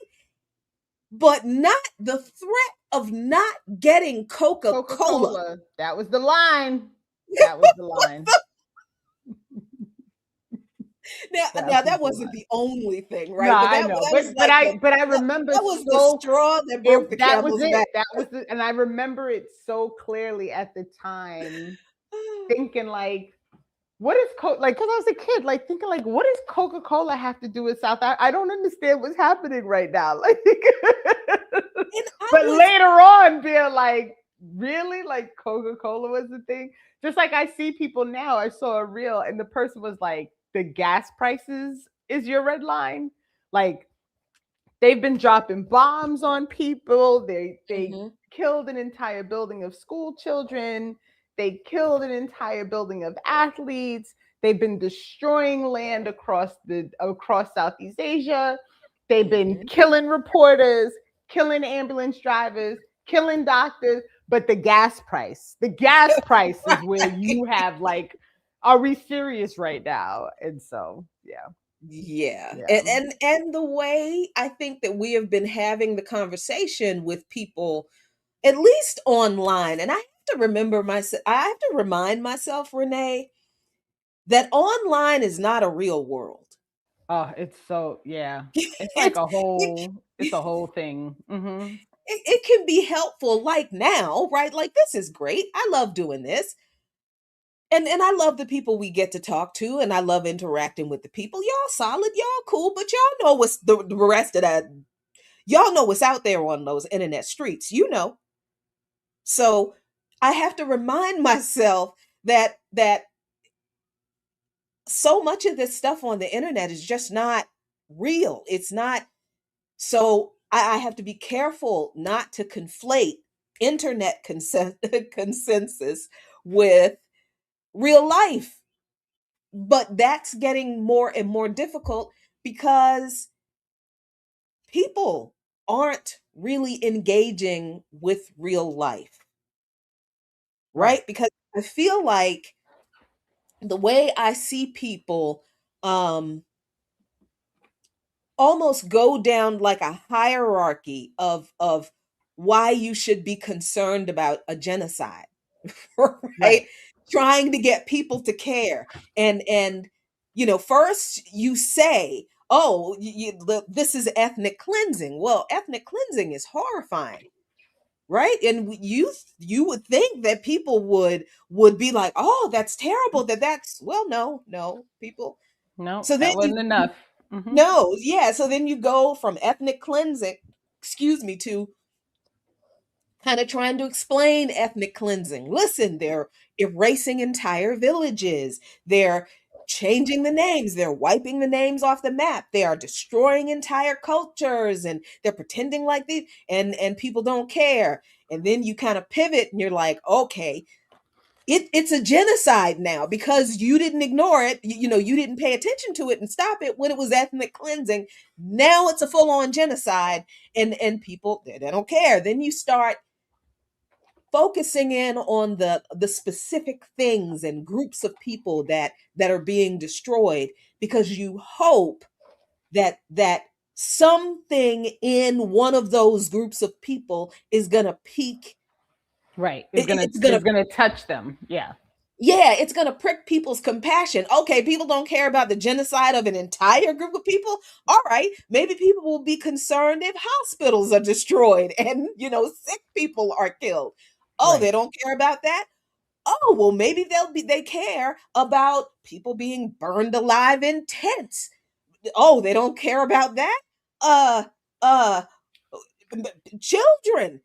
But not the threat of not getting Coca-Cola. Coca-Cola. That was the line. That was the line. Now That was that the wasn't line. the only thing, No, right? But I that know, that but was but like I the but I that, remember that was the so straw that broke the that was camel's it. back. And I remember it so clearly at the time, thinking like, what is like? Because I was a kid, like thinking like, what does Coca Cola have to do with South Africa? I don't understand what's happening right now. Like, And I but was later on, being like, really, like Coca Cola was the thing. Just like I see people now, I saw a reel, and the person was like, the gas prices is your red line, like they've been dropping bombs on people. They Mhm, killed an entire building of school children. They killed an entire building of athletes. They've been destroying land across Southeast Asia. They've been mhm. killing reporters, killing ambulance drivers, killing doctors. But the gas price is where you have like, are we serious right now? And so, yeah, Yeah. yeah, And the way I think that we have been having the conversation with people, at least online, and I have to remember myself, I have to remind myself, Renee, that online is not a real world. Oh, it's so yeah. It's like it's it, it's a whole thing. Hmm. it can be helpful like now, right? Like this is great. I love doing this. And I love the people we get to talk to, and I love interacting with the people. Y'all solid, y'all cool, but y'all know what's the rest of that. Y'all know what's out there on those internet streets, you know. So I have to remind myself that so much of this stuff on the internet is just not real. It's not. So I have to be careful not to conflate internet consensus with real life. But that's getting more and more difficult because people aren't really engaging with real life, Right. right? Because I feel like the way I see people um almost go down like a hierarchy of why you should be concerned about a genocide. Right? Right. Trying to get people to care. And first you say, "Oh, this is ethnic cleansing." Well, ethnic cleansing is horrifying, right? And you would think that people would be like, "Oh, that's terrible. That's well, no, people." No, So then that wasn't enough. Hmm. no, yeah. So then you go from ethnic cleansing, excuse me, to kind of trying to explain ethnic cleansing. Listen, they're erasing entire villages. They're changing the names. They're wiping the names off the map. They are destroying entire cultures and they're pretending like they and people don't care. And then you kind of pivot and you're like, okay, it's a genocide now because you didn't ignore it. You didn't pay attention to it and stop it when it was ethnic cleansing. Now it's a full-on genocide and people they don't care. Then you start focusing in on the specific things and groups of people that are being destroyed because you hope that something in one of those groups of people is going to pique Right. it's going It's to gonna touch them. Yeah. yeah, it's going to prick people's compassion. Okay, people don't care about the genocide of an entire group of people. All right, maybe people will be concerned if hospitals are destroyed and, sick people are killed. Oh, Right. they don't care about that? Oh, well, maybe they care about people being burned alive in tents. Oh, they don't care about that? Uh uh children.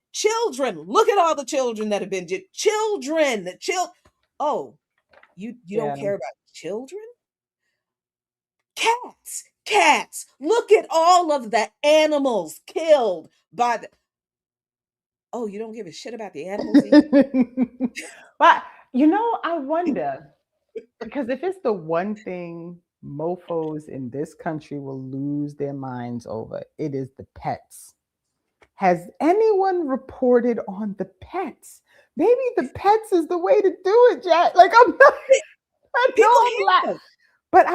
Look at all the children that have been children. Oh, you don't Yeah. care about children? Cats. Look at all of the animals killed by the Oh, you don't give a shit about the animals either? But I wonder because if it's the one thing mofos in this country will lose their minds over, it is the pets. Has anyone reported on the pets? Maybe the pets is the way to do it, Jack. Like I'm not, I know People I'm la- have. but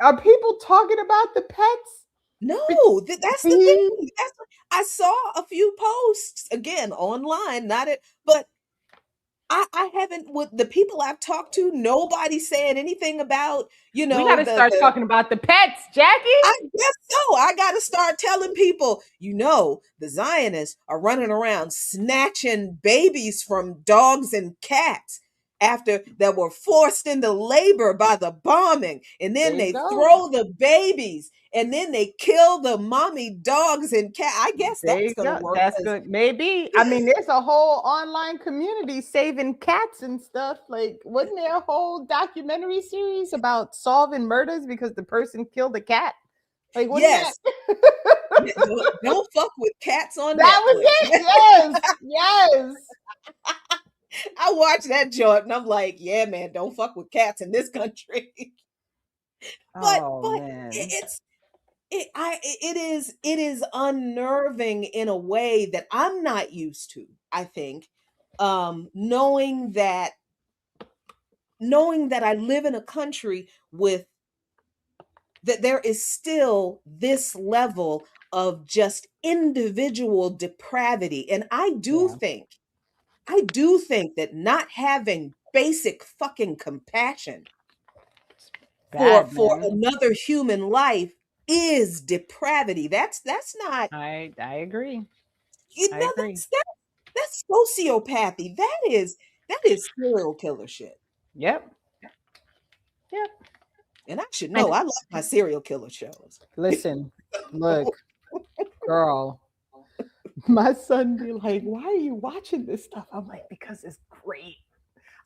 are people talking about the pets? No, that's the See, thing. I saw a few posts again online, not it, but I haven't with the people I've talked to, nobody saying anything about, we got to start the talking about the pets, Jackie. I guess so. I got to start telling people, the Zionists are running around snatching babies from dogs and cats after that were forced into labor by the bombing. And There then you they go. throw the babies and then they kill the mommy dogs and cat. I guess There that's you going to go. work That's 'cause good. Maybe. I mean, there's a whole online community saving cats and stuff. Like, wasn't there a whole documentary series about solving murders because the person killed a cat? Like, wasn't that? yes, don't fuck with cats on That was Netflix. it. Yes. Yes. I watched that joint and I'm like, yeah, man, don't fuck with cats in this country. Oh But man. it is unnerving in a way that I'm not used to, I think. Knowing that I live in a country with that there is still this level of just individual depravity. And Yeah. I do think that not having basic fucking compassion bad, for man. another human life is depravity. That's not, I agree. you I know, agree. that's sociopathy. That is serial killer shit. Yep. Yep. And I should know. And I like my serial killer shows. listen, look, girl, my son be like, "Why are you watching this stuff?" I'm like, "Because it's great."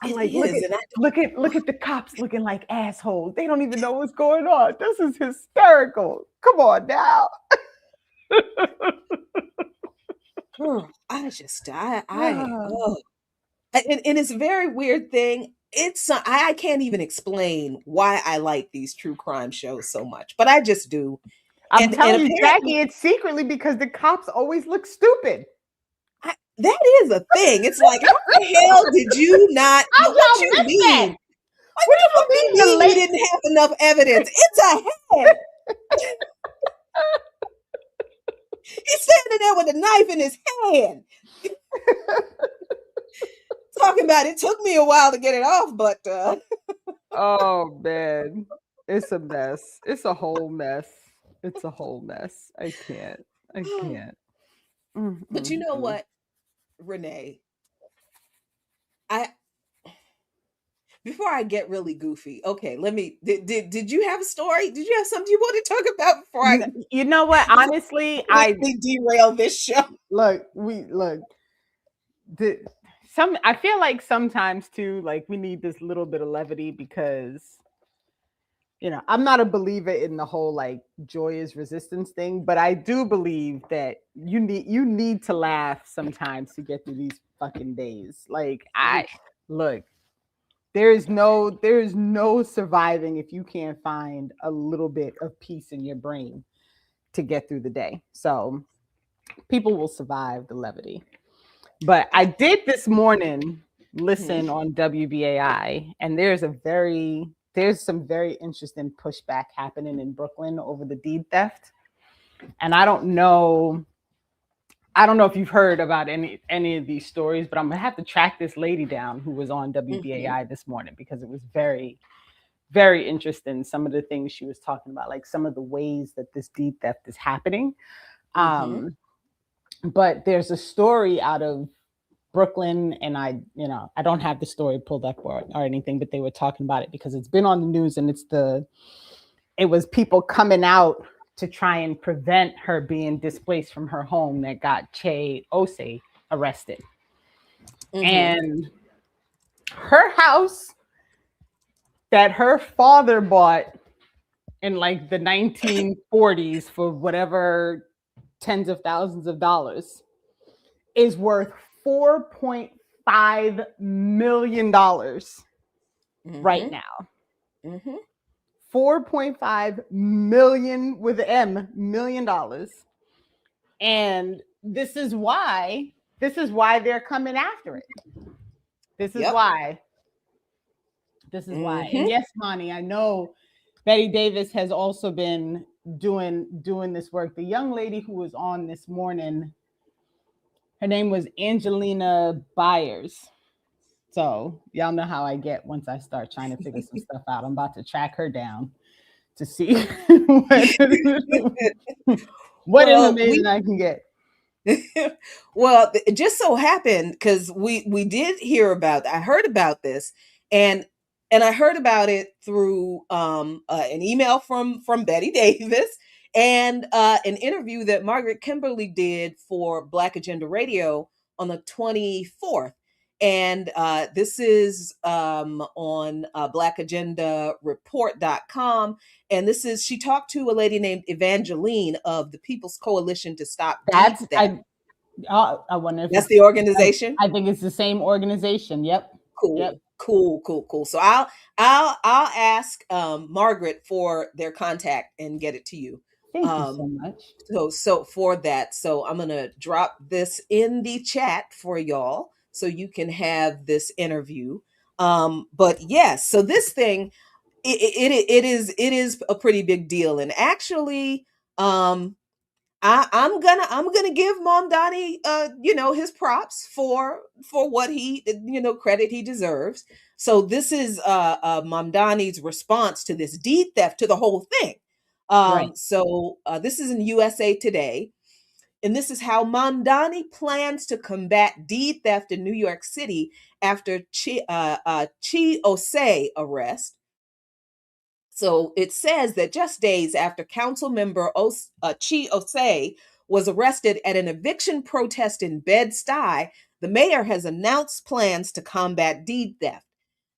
I'm It like, is, and I look at the cops looking like assholes. They don't even know what's going on. This is hysterical. Come on now. girl, oh. And it's a very weird thing. I can't even explain why I like these true crime shows so much, but I just do. I'm And telling you, apparently, Jackie, it's secretly because the cops always look stupid. that is a thing. It's like, how the hell did you not? How'd What y'all you miss that? mean? Like, What what do the fuck do you you mean mean you didn't have enough evidence? It's a head. He's standing there with a knife in his hand, talking about it took me a while to get it off, but Oh man, it's a mess. It's a whole mess. It's a whole mess. I can't. I can't. but you know what, Renee? I Before I get really goofy, okay, let me. Did you have a story? Did you have something you want to talk about before You know what? before Honestly, I I completely derail this show? look. The, I feel like sometimes too, like we need this little bit of levity because I'm not a believer in the whole like joy is resistance thing, but I do believe that you need to laugh sometimes to get through these fucking days. Like look, there is no surviving if you can't find a little bit of peace in your brain to get through the day. So people will survive the levity. But I did this morning listen on WBAI, and there's some very interesting pushback happening in Brooklyn over the deed theft. And I don't know if you've heard about any of these stories, but I'm gonna have to track this lady down who was on WBAI this morning because it was very, very interesting. Some of the things she was talking about, like some of the ways that this deed theft is happening. But there's a story out of Brooklyn, and I don't have the story pulled up or anything, but they were talking about it because it's been on the news, and it was people coming out to try and prevent her being displaced from her home that got Che Osei arrested. And her house that her father bought in like the 1940s for whatever tens of thousands of dollars is worth $4.5 million right now. 4.5 million with an M, million dollars. And this is why they're coming after it. This is why. And yes, Monty, I know Betty Davis has also been doing this work. The young lady who was on this morning, her name was Angelina Byers. So y'all know how I get once I start trying to figure some stuff out. I'm about to track her down to see what information I can get. Well, it just so happened because we did hear about. I heard about this, and I heard about it through an email from Betty Davis and an interview that Margaret Kimberly did for Black Agenda Radio on the 24th. And this is on blackagendareport.com. And she talked to a lady named Evangeline of the People's Coalition to Stop Deed Theft. I wonder if that's the organization. I think it's the same organization. Yep. Cool. Yep. Cool. So I'll ask Margaret for their contact and get it to you. Thank you so much. So for that, so I'm gonna drop this in the chat for y'all so you can have this interview. But yes, so this thing, it is a pretty big deal, and actually, I'm gonna give Mamdani his props for what he credit he deserves. So this is Mamdani's response to this deed theft, to the whole thing. Right. This is in USA Today, and this is how Mamdani plans to combat deed theft in New York City after Chi Osei arrest. So it says that just days after council member Chi Osei was arrested at an eviction protest in Bed-Stuy, the mayor has announced plans to combat deed theft.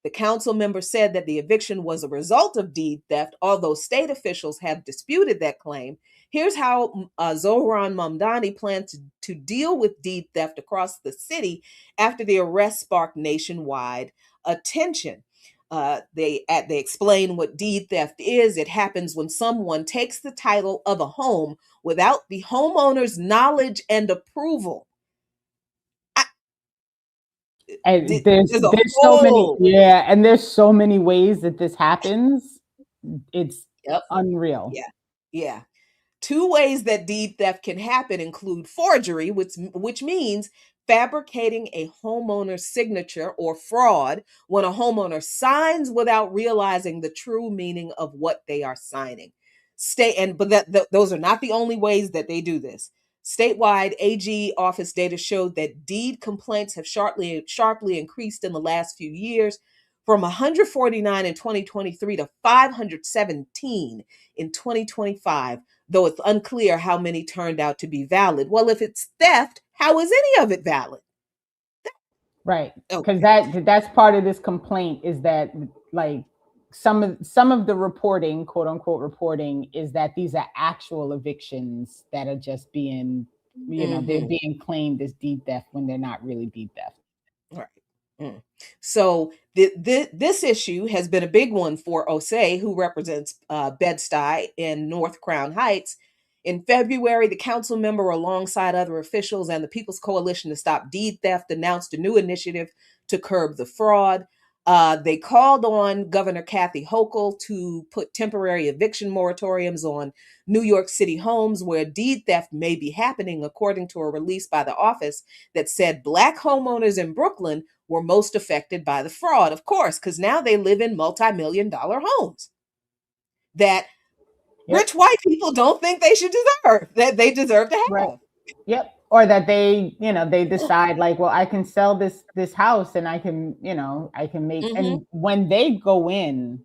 The council member said that the eviction was a result of deed theft, although state officials have disputed that claim. Here's how Zohran Mamdani plans to deal with deed theft across the city after the arrest sparked nationwide attention. They explain what deed theft is. It happens when someone takes the title of a home without the homeowner's knowledge and approval. And There's a there's so many, whole yeah, and there's so many ways that this happens. It's Yep. unreal. Yeah. Yeah. Two ways that deed theft can happen include forgery, which means fabricating a homeowner's signature, or fraud, when a homeowner signs without realizing the true meaning of what they are signing. Those are not the only ways that they do this. Statewide AG office data showed that deed complaints have sharply increased in the last few years, from 149 in 2023 to 517 in 2025, though it's unclear how many turned out to be valid. Well, if it's theft, how is any of it valid? Right. Because Okay. that's part of this complaint, is that, like, some of the reporting, quote unquote reporting, is that these are actual evictions that are just being, they're Hmm. being claimed as deed theft when they're not really deed theft. Right. Mm. So this issue has been a big one for Osei, who represents Bed-Stuy in North Crown Heights. In February, the council member, alongside other officials and the People's Coalition to Stop Deed Theft, announced a new initiative to curb the fraud. They called on Governor Kathy Hochul to put temporary eviction moratoriums on New York City homes where deed theft may be happening, according to a release by the office that said Black homeowners in Brooklyn were most affected by the fraud. Of course, because now they live in multi-million-dollar homes that Yep. rich white people don't think they should deserve, that they deserve to Right. have. Yep. Or that they decide, like, well, I can sell this house and I can make, Hmm. and when they go in,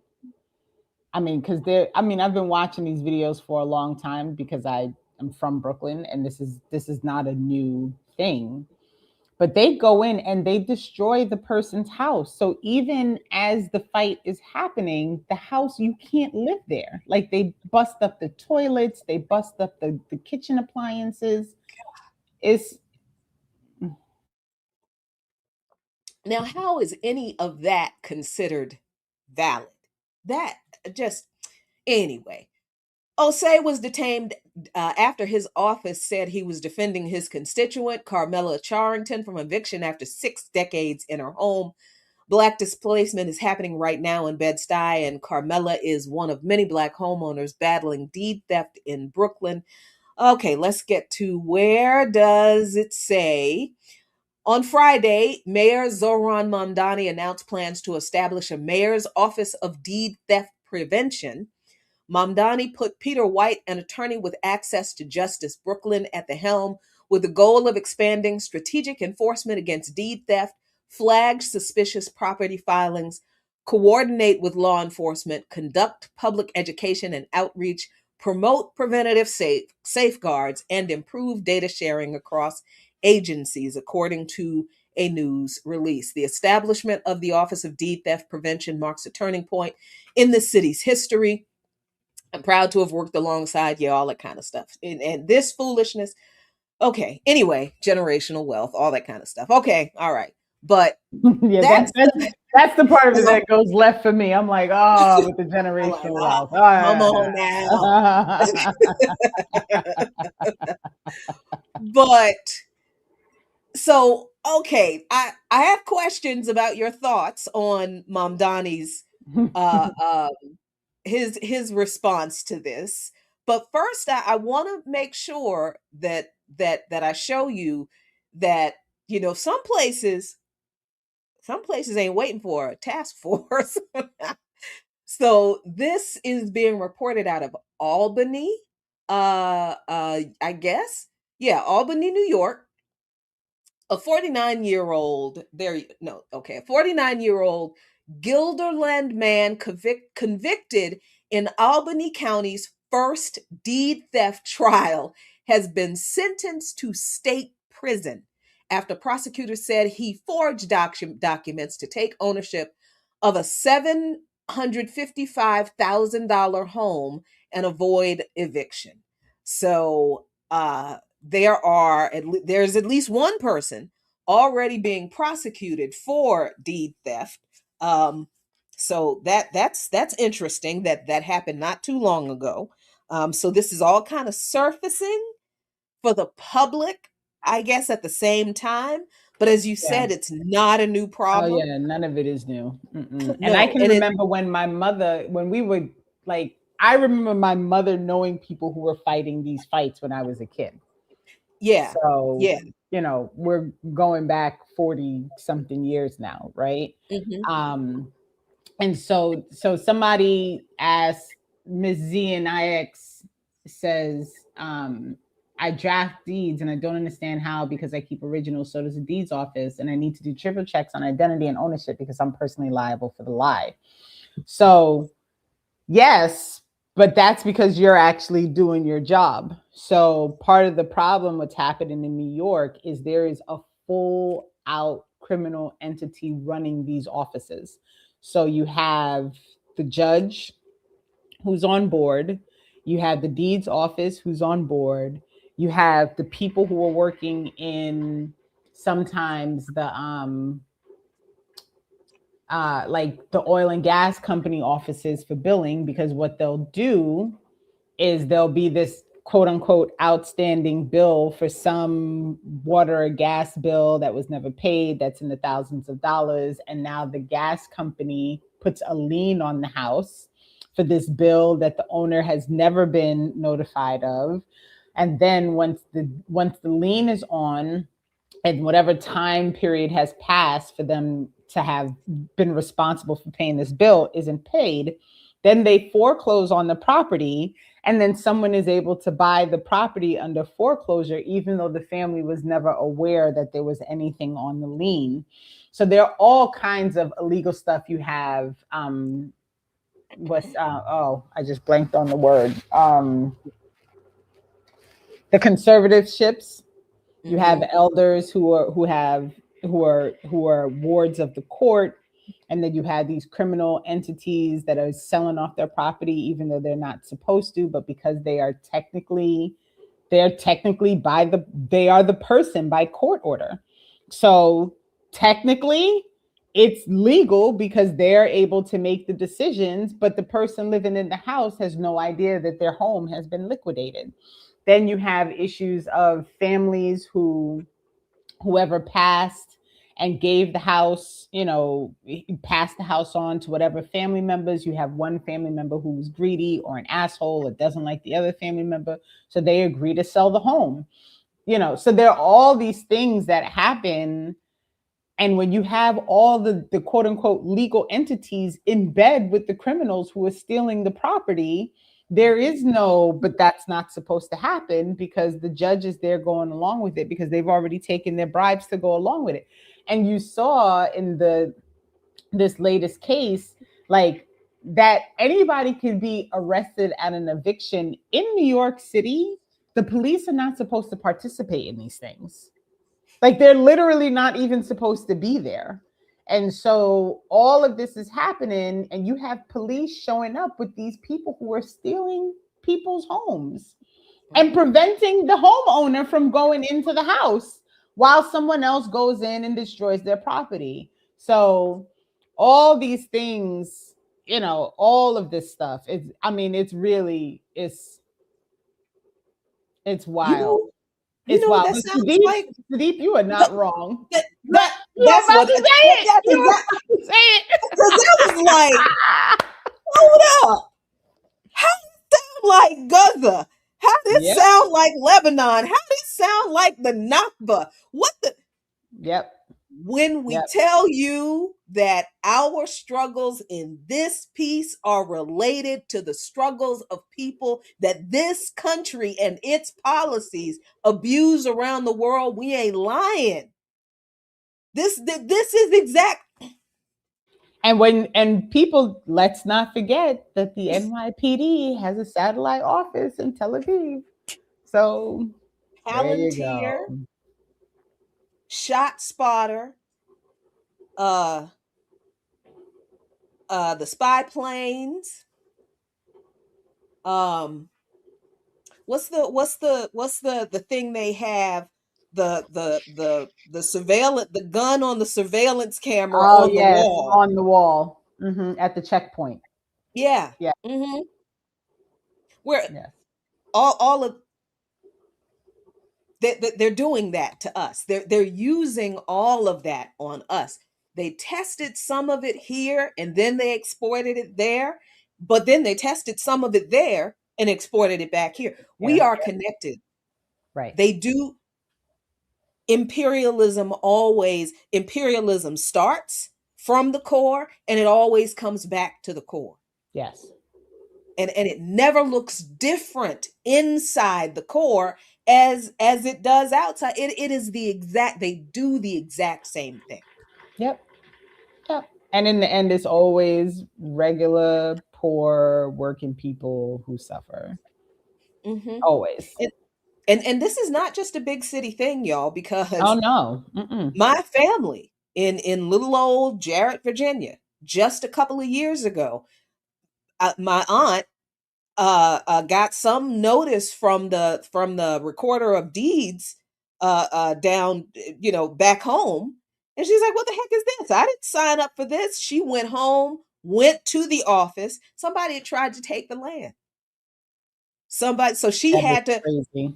I mean, because I've been watching these videos for a long time because I am from Brooklyn, and this is not a new thing. But they go in and they destroy the person's house. So even as the fight is happening, the house, you can't live there. Like, they bust up the toilets, they bust up the kitchen appliances. It's Now, how is any of that considered valid? That just, anyway. Osei was detained after his office said he was defending his constituent, Carmela Charrington, from eviction after 6 decades in her home. Black displacement is happening right now in Bed-Stuy, and Carmela is one of many Black homeowners battling deed theft in Brooklyn. Okay, let's get to, where does it say? On Friday, Mayor Zohran Mamdani announced plans to establish a mayor's office of deed theft prevention. Mamdani put Peter White, an attorney with access to justice Brooklyn, at the helm, with the goal of expanding strategic enforcement against deed theft, flag suspicious property filings, coordinate with law enforcement, conduct public education and outreach, promote preventative safeguards, and improve data sharing across agencies, according to a news release. The establishment of the Office of Deed Theft Prevention marks a turning point in the city's history. I'm proud to have worked alongside you, all that kind of stuff. And this foolishness, okay. Anyway, generational wealth, all that kind of stuff. Okay, all right. But yeah, that's that's the part of it I'm that goes left for me. I'm like, oh, with the like, generational oh, wealth. come on now. But so, okay, I have questions about your thoughts on Mamdani's uh, uh his response to this. But first, I want to make sure that I show you that, some places ain't waiting for a task force. So this is being reported out of Albany, I guess. Yeah, Albany, New York. A 49-year-old, a 49-year-old Guilderland man convicted in Albany County's first deed theft trial has been sentenced to state prison after prosecutors said he forged documents to take ownership of a $755,000 home and avoid eviction. So, there's at least one person already being prosecuted for deed theft. So that's interesting that happened not too long ago. So this is all kind of surfacing for the public, I guess, at the same time. But as you Yeah. said, it's not a new Oh problem. yeah, none of it is new. And No, I can and remember when we were like, I remember my mother knowing people who were fighting these fights when I was a kid. yeah, So, yeah. we're going back 40 something years now, right? Mhm. And so somebody asked Ms. Z and IX says, I draft deeds and I don't understand how because I keep originals. So does the deeds office. And I need to do triple checks on identity and ownership because I'm personally liable for the lie. So yes, but that's because you're actually doing your job. So part of the problem what's happening in New York is there is a full out criminal entity running these offices. So you have the judge who's on board, you have the deeds office who's on board, you have the people who are working in sometimes the like the oil and gas company offices for billing, because what they'll do is there'll be this quote unquote outstanding bill for some water or gas bill that was never paid, that's in the thousands of dollars. And now the gas company puts a lien on the house for this bill that the owner has never been notified of. And then once the lien is on, and whatever time period has passed for them to have been responsible for paying this bill isn't paid, then they foreclose on the property, and then someone is able to buy the property under foreclosure, even though the family was never aware that there was anything on the lien. So there are all kinds of illegal stuff. You have I just blanked on the word. The conservatorships. You have elders who are wards of the court, and then you have these criminal entities that are selling off their property even though they're not supposed to, but because they are technically they are the person by court order. So technically it's legal because they're able to make the decisions, but the person living in the house has no idea that their home has been liquidated. Then you have issues of families whoever passed and gave the house, passed the house on to whatever family members. You have one family member who's greedy or an asshole or doesn't like the other family member, so they agree to sell the home. So there are all these things that happen. And when you have all the quote unquote legal entities in bed with the criminals who are stealing the property, there is no, but that's not supposed to happen, because the judge is there going along with it because they've already taken their bribes to go along with it. And you saw in this latest case, like, that anybody can be arrested at an eviction in New York City. The police are not supposed to participate in these things. Like, they're literally not even supposed to be there. And so all of this is happening, and you have police showing up with these people who are stealing people's homes and preventing the homeowner from going into the house while someone else goes in and destroys their property. So all these things, all of this stuff, it's wild. It's wild. That But sounds Sudeep, like you are not wrong. that, But you were that's about what to say it. that's You were exact- about to say it. because that was like, hold up. How does that like Gaza? How this Yep. sound like Lebanon? How this sound like the Nakba? What the Yep. when we Yep. tell you that our struggles in this piece are related to the struggles of people that this country and its policies abuse around the world, we ain't lying. This is exact. And people, let's not forget that the NYPD has a satellite office in Tel Aviv. So there you Palantir, go. Shot Spotter, uh the spy planes, um what's the thing they have, the surveillance, the gun on the surveillance camera Oh on the yes, wall. on the wall. At the checkpoint. Yeah. Yeah. Mm-hmm. Where Yes. all of they're doing that to us. They're using all of that on us. They tested some of it here and then they exported it there, but then they tested some of it there and exported it back here. We Here. are connected. Right. They do. Imperialism starts from the core and it always comes back to the core. Yes. And it never looks different inside the core as it does outside. It is the exact, they do the exact same thing. Yep. Yep. And in the end, it's always regular, poor, working people who suffer. Hmm. Always. And this is not just a big city thing, y'all, Oh because no. Mm-mm. my family in little old Jarrett, Virginia, just a couple of years ago, my aunt got some notice from the recorder of deeds down, back home, and she's like, "What the heck is this? I didn't sign up for this." She went home, went to the office. Somebody had tried to take the land. Somebody, so she That is had to. crazy.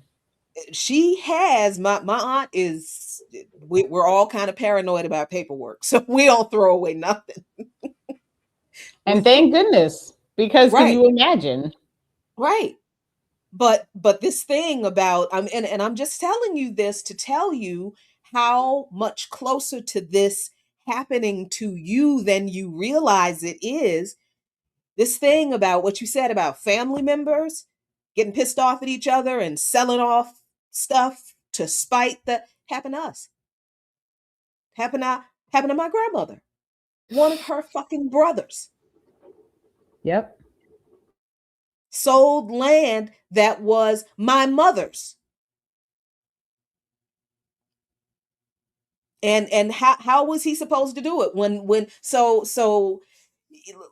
She has my aunt is. We're all kind of paranoid about paperwork, so we don't throw away nothing. And thank goodness, because can Right, you imagine? right. But this thing about and I'm just telling you this to tell you how much closer to this happening to you than you realize it is. This thing about what you said about family members getting pissed off at each other and selling off stuff to spite the happened to us. Happened to my grandmother. One of her fucking brothers Yep. sold land that was my mother's. And how was he supposed to do it when so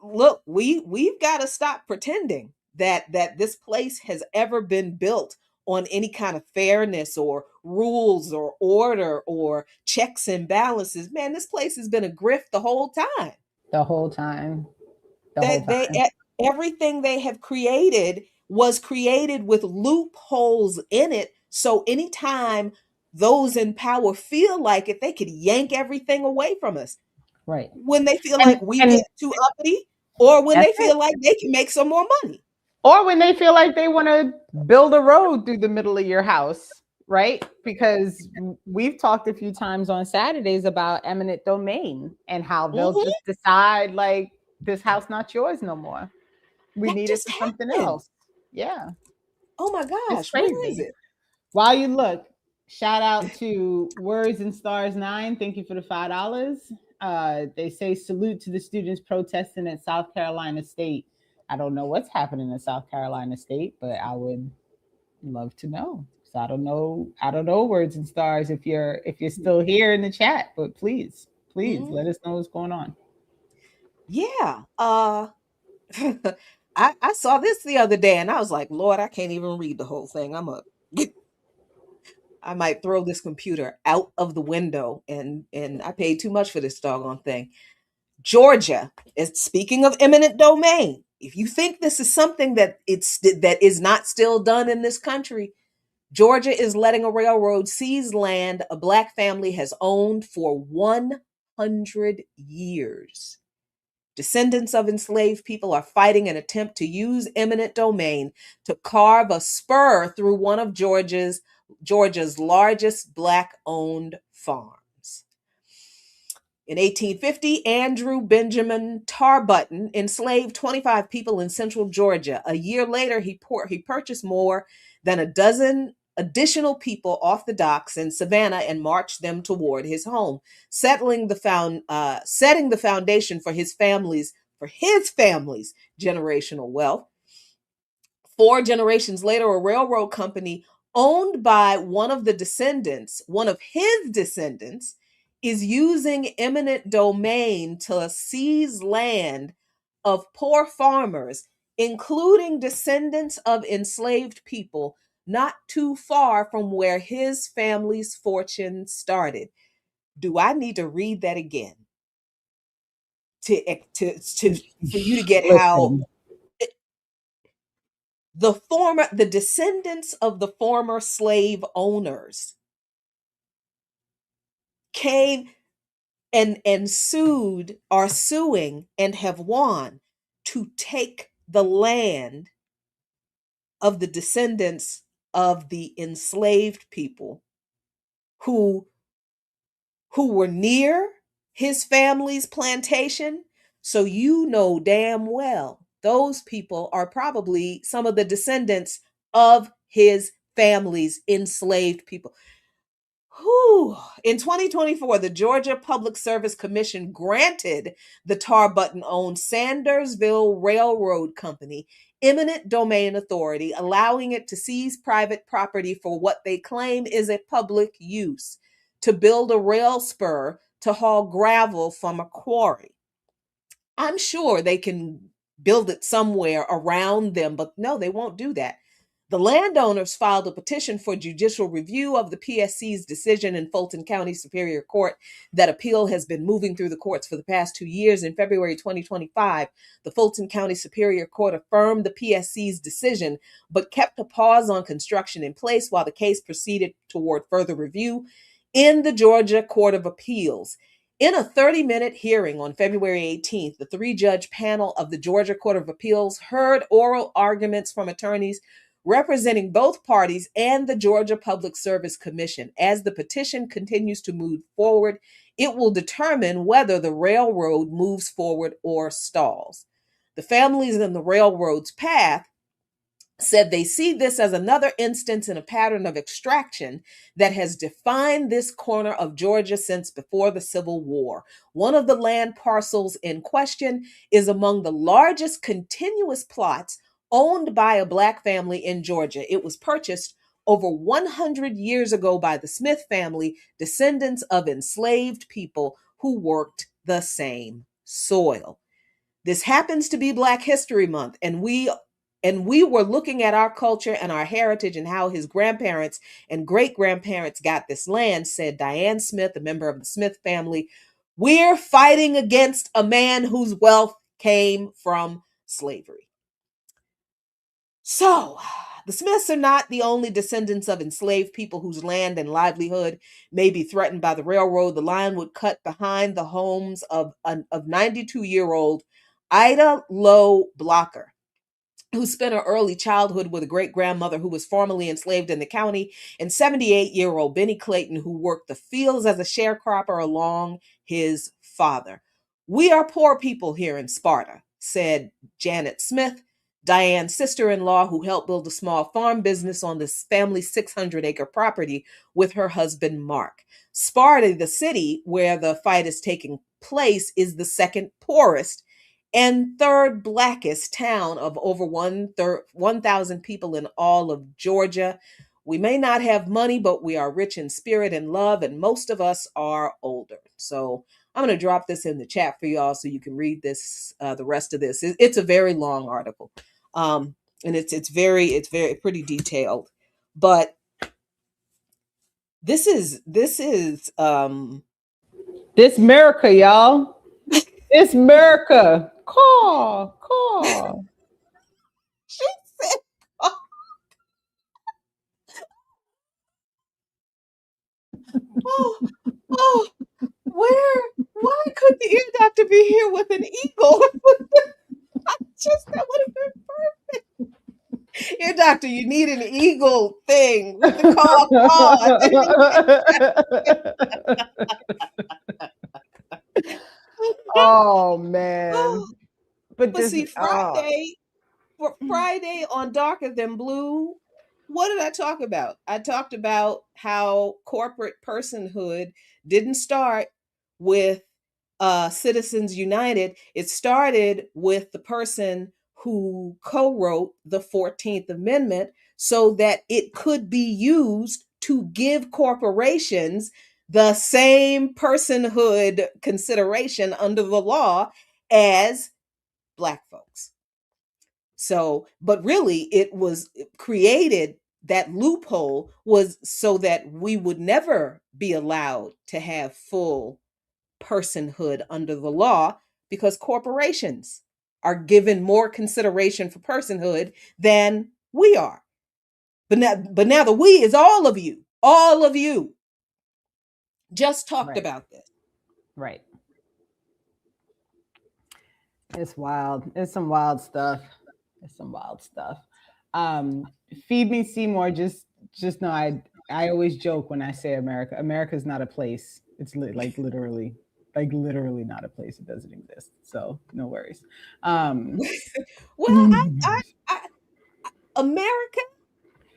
look, we've got to stop pretending that this place has ever been built on any kind of fairness or rules or order or checks and balances. Man, this place has been a grift the whole time. The whole time. The whole They time. everything they have created was created with loopholes in it. So anytime those in power feel like it, they could yank everything away from us Right. when they feel And like we and get too uppity, or when that's they it. feel like they can make some more money. Or when they feel like they want to build a road through the middle of your house, right? Because we've talked a few times on Saturdays about eminent domain and how they'll Mhm. just decide like this house not yours no more. We That need it just for something happened. else. Yeah, Oh my it's gosh, where is crazy. it? While you look, shout out to Words and Stars 9. Thank you for the $5. They say salute to the students protesting at South Carolina State. I don't know what's happening in South Carolina State, but I would love to know. So I don't know. I don't know, Words and Stars, if you're still here in the chat, but please Mhm. let us know what's going on. Yeah. I saw this the other day and I was like, Lord, I can't even read the whole thing. I might throw this computer out of the window, and I paid too much for this doggone thing. Georgia is, speaking of eminent domain. If you think this is something that is not still done in this country, Georgia is letting a railroad seize land a black family has owned for 100 years. Descendants of enslaved people are fighting an attempt to use eminent domain to carve a spur through one of Georgia's largest Black-owned farms. In 1850, Andrew Benjamin Tarbutton enslaved 25 people in central Georgia. A year later, he purchased more than a dozen additional people off the docks in Savannah and marched them toward his home, setting the foundation for his family's generational wealth. 4 generations later, a railroad company owned by one of his descendants, is using eminent domain to seize land of poor farmers, including descendants of enslaved people, not too far from where his family's fortune started. Do I need to read that again for you to get how Listen, the descendants of the former slave owners came and are suing and have won to take the land of the descendants of the enslaved people who were near his family's plantation. So you know damn well those people are probably some of the descendants of his family's enslaved people. Whew. In 2024, the Georgia Public Service Commission granted the Tarbutton-owned Sandersville Railroad Company eminent domain authority, allowing it to seize private property for what they claim is a public use, to build a rail spur to haul gravel from a quarry. I'm sure they can build it somewhere around them, but no, they won't do that. The landowners filed a petition for judicial review of the PSC's decision in Fulton County Superior Court. That appeal has been moving through the courts for the past 2 years. In February 2025, the Fulton County Superior Court affirmed the PSC's decision, but kept a pause on construction in place while the case proceeded toward further review in the Georgia Court of Appeals. In a 30-minute hearing on February 18th, the 3-judge panel of the Georgia Court of Appeals heard oral arguments from attorneys representing both parties and the Georgia Public Service Commission. As the petition continues to move forward, it will determine whether the railroad moves forward or stalls. The families in the railroad's path said they see this as another instance in a pattern of extraction that has defined this corner of Georgia since before the Civil War. One of the land parcels in question is among the largest continuous plots owned by a Black family in Georgia. It was purchased over 100 years ago by the Smith family, descendants of enslaved people who worked the same soil. This happens to be Black History Month, and we were looking at our culture and our heritage and how his grandparents and great-grandparents got this land, said Diane Smith, a member of the Smith family. We're fighting against a man whose wealth came from slavery. So, the Smiths are not the only descendants of enslaved people whose land and livelihood may be threatened by the railroad. The line would cut behind the homes of 92-year-old Ida Lowe Blocker, who spent her early childhood with a great-grandmother who was formerly enslaved in the county, and 78-year-old Benny Clayton, who worked the fields as a sharecropper along his father. We are poor people here in Sparta, said Janet Smith, Diane's sister-in-law, who helped build a small farm business on this family's 600-acre property with her husband, Mark. Sparta, the city where the fight is taking place, is the second poorest and third blackest town of over 1,000 people in all of Georgia. We may not have money, but we are rich in spirit and love, and most of us are older. So I'm going to drop this in the chat for y'all so you can read this, the rest of this. It's a very long article, and it's very pretty detailed. But this is this America, y'all. This America. Call. She said, oh, Why couldn't the ear doctor be here with an eagle? Just that would have been perfect. Ear doctor, you need an eagle thing with the call Oh man. on. But But this see, oh Friday on Darker Than Blue, what did I talk about? I talked about how corporate personhood didn't start with Citizens United. It started with the person who co-wrote the 14th Amendment so that it could be used to give corporations the same personhood consideration under the law as Black folks. So, but really, it was created, that loophole was so that we would never be allowed to have full personhood under the law because corporations are given more consideration for personhood than we are. But now the we is all of you. All of you just talked right, about this. right. It's wild. It's some wild stuff. It's some wild stuff. Feed me Seymour. Just know I always joke when I say America. America's not a place. It's literally not a place. It doesn't exist. So no worries. Well, I America.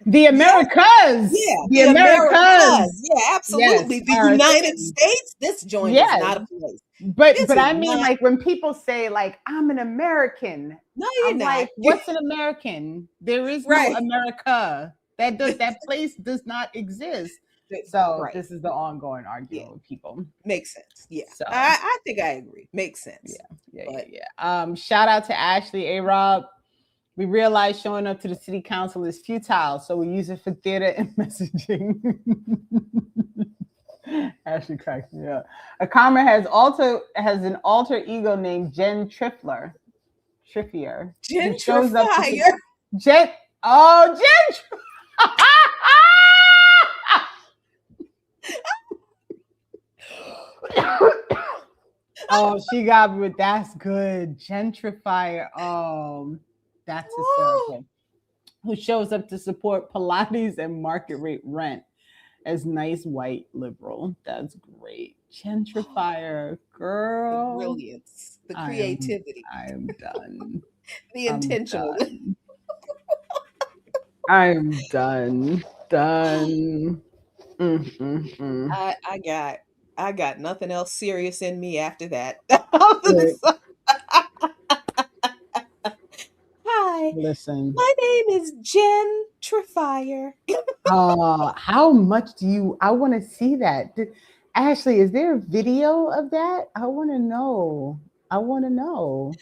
The Yeah, Americas. yeah, The the Americas. Americas. Yeah, Yes, absolutely. The are a United thing. States, this joint is Yes. not a place. But This but is I mean, not, like when people say like I'm an American, no, you're I'm not. like, what's an American? There is no Right. America. That place does not exist. So Right. this is the ongoing Yeah. argument with people. Makes sense. Yeah. So I think I agree. Makes sense. yeah. Shout out to Ashley A. Rob. We realize showing up to the city council is futile, so we use it for theater and messaging. Ashley cracks me up. A comma has an alter ego named Jen Triffier. Who shows up to Gentrifier. Jen. Oh, Jen. Oh, she got me with that's good. Gentrifier. Oh, that's hysterical. Who shows up to support Pilates and market rate rent as nice white liberal. That's great. Gentrifier, girl. The brilliance, the creativity. I am done. The intentional. I'm done. Done. I got nothing else serious in me after that. Hi, Listen. my name is Gentrifier. How much do you? I want to see that. Ashley, is there a video of that? I want to know. I want to know.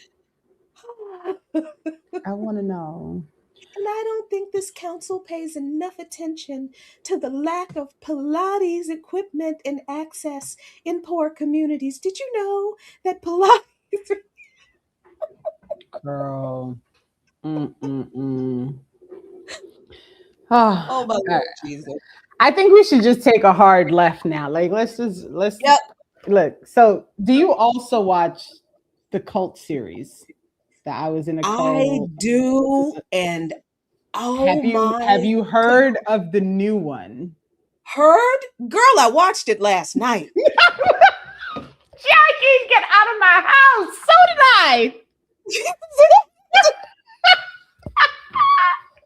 And I don't think this council pays enough attention to the lack of Pilates equipment and access in poor communities. Did you know that Pilates? Girl. Oh Oh my Lord Jesus. I think we should just take a hard left now. Like let's Yep. look. So do you also watch the cult series that I was in a cult? I do, and have you heard of the new one? Heard? Girl, I watched it last night. Jackie, get out of my house. So did I.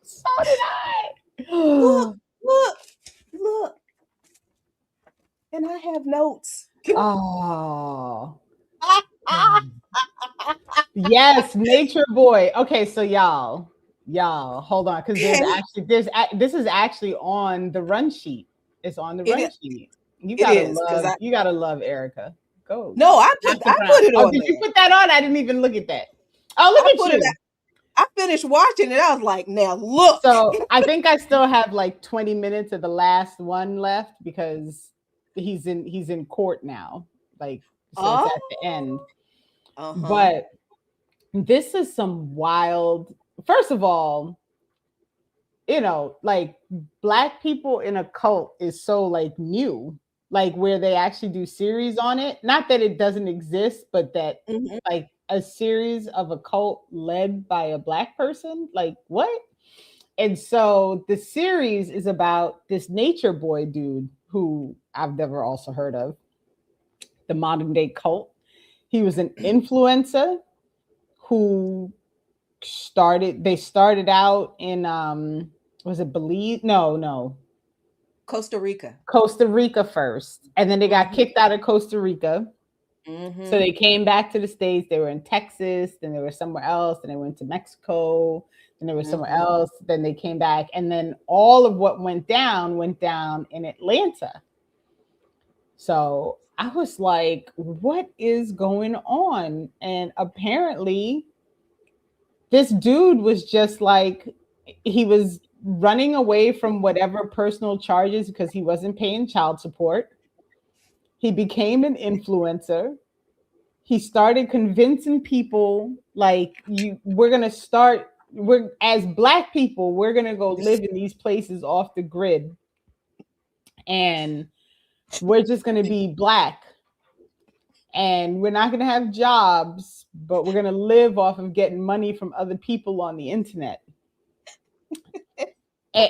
So did I. Look. And I have notes. Oh. Yes, Nature Boy. Okay, so y'all, hold on, because this is actually on the run sheet. It's on the run sheet. You gotta love Erica. Go. No, I put it on. Oh, did you put that on? I didn't even look at that. Oh, look at you. I finished watching it. I was like, now look. So I think I still have like 20 minutes of the last one left because he's in court now. Like, so it's at the end. But this is some wild. First of all, like Black people in a cult is so like new. like where they actually do series on it. Not that it doesn't exist, but that Mhm. like a series of a cult led by a black person. Like what? And so the series is about this nature boy dude who I've never also heard of, the modern day cult. He was an influencer who they started out in was it Belize? No, Costa Rica. Costa Rica first. And then they got Mhm. kicked out of Costa Rica. So Mhm. they came back to the States. They were in Texas, then they were somewhere else, then they went to Mexico, then they were somewhere Mhm. else, then they came back. And then all of what went down in Atlanta. So I was like, what is going on? And apparently, this dude was just like, he was running away from whatever personal charges because he wasn't paying child support. He became an influencer. He started convincing people like we're as black people, we're gonna go live in these places off the grid and we're just gonna be black and we're not gonna have jobs, but we're gonna live off of getting money from other people on the internet. And,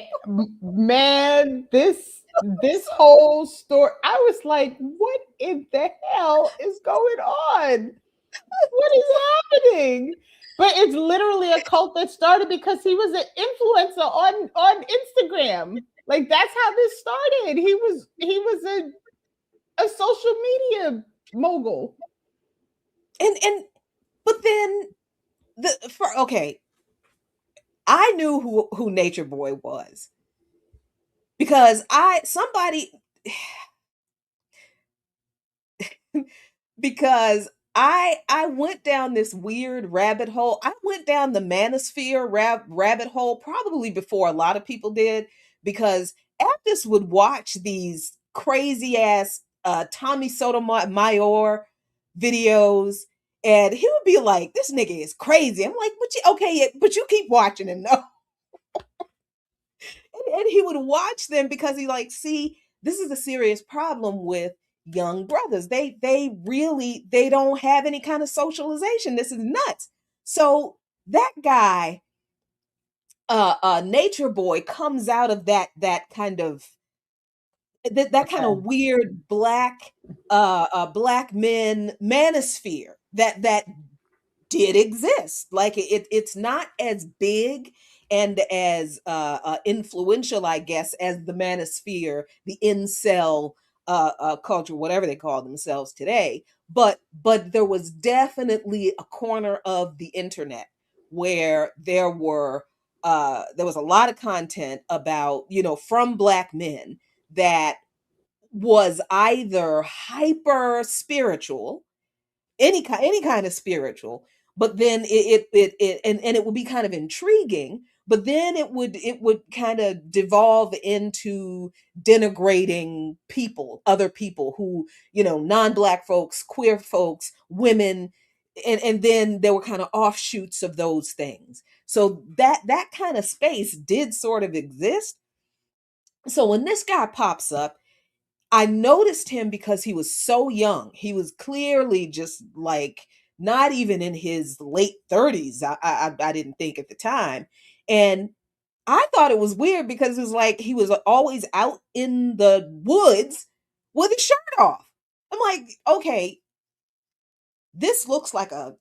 man, this whole story, I was like, what in the hell is going on? What is happening? But it's literally a cult that started because he was an influencer on Instagram. Like that's how this started. He was a social media mogul. And but then okay, I knew who Nature Boy was because I somebody because I went down this weird rabbit hole. I went down the manosphere rabbit hole probably before a lot of people did because Aptus would watch these crazy ass Tommy Sotomayor videos and he would be like, "This nigga is crazy." I'm like, "But you okay? But you keep watching him, though." And he would watch them because he like, see, this is a serious problem with young brothers. They really they don't have any kind of socialization. This is nuts. So that guy, Nature Boy, comes out of that kind of that kind Okay. of weird black men manosphere that did exist. Like it's not as big and as influential, I guess, as the manosphere, the incel culture, whatever they call themselves today. But there was definitely a corner of the internet where there was a lot of content about, from black men that was either hyper spiritual, any kind of spiritual, but then and it would be kind of intriguing, but then it would kind of devolve into denigrating other people who, non-black folks, queer folks, women, and then there were kind of offshoots of those things. So that kind of space did sort of exist. So when this guy pops up, I noticed him because he was so young. He was clearly just like not even in his late 30s. I didn't think at the time. And I thought it was weird because it was like he was always out in the woods with his shirt off. I'm like, okay, this looks like a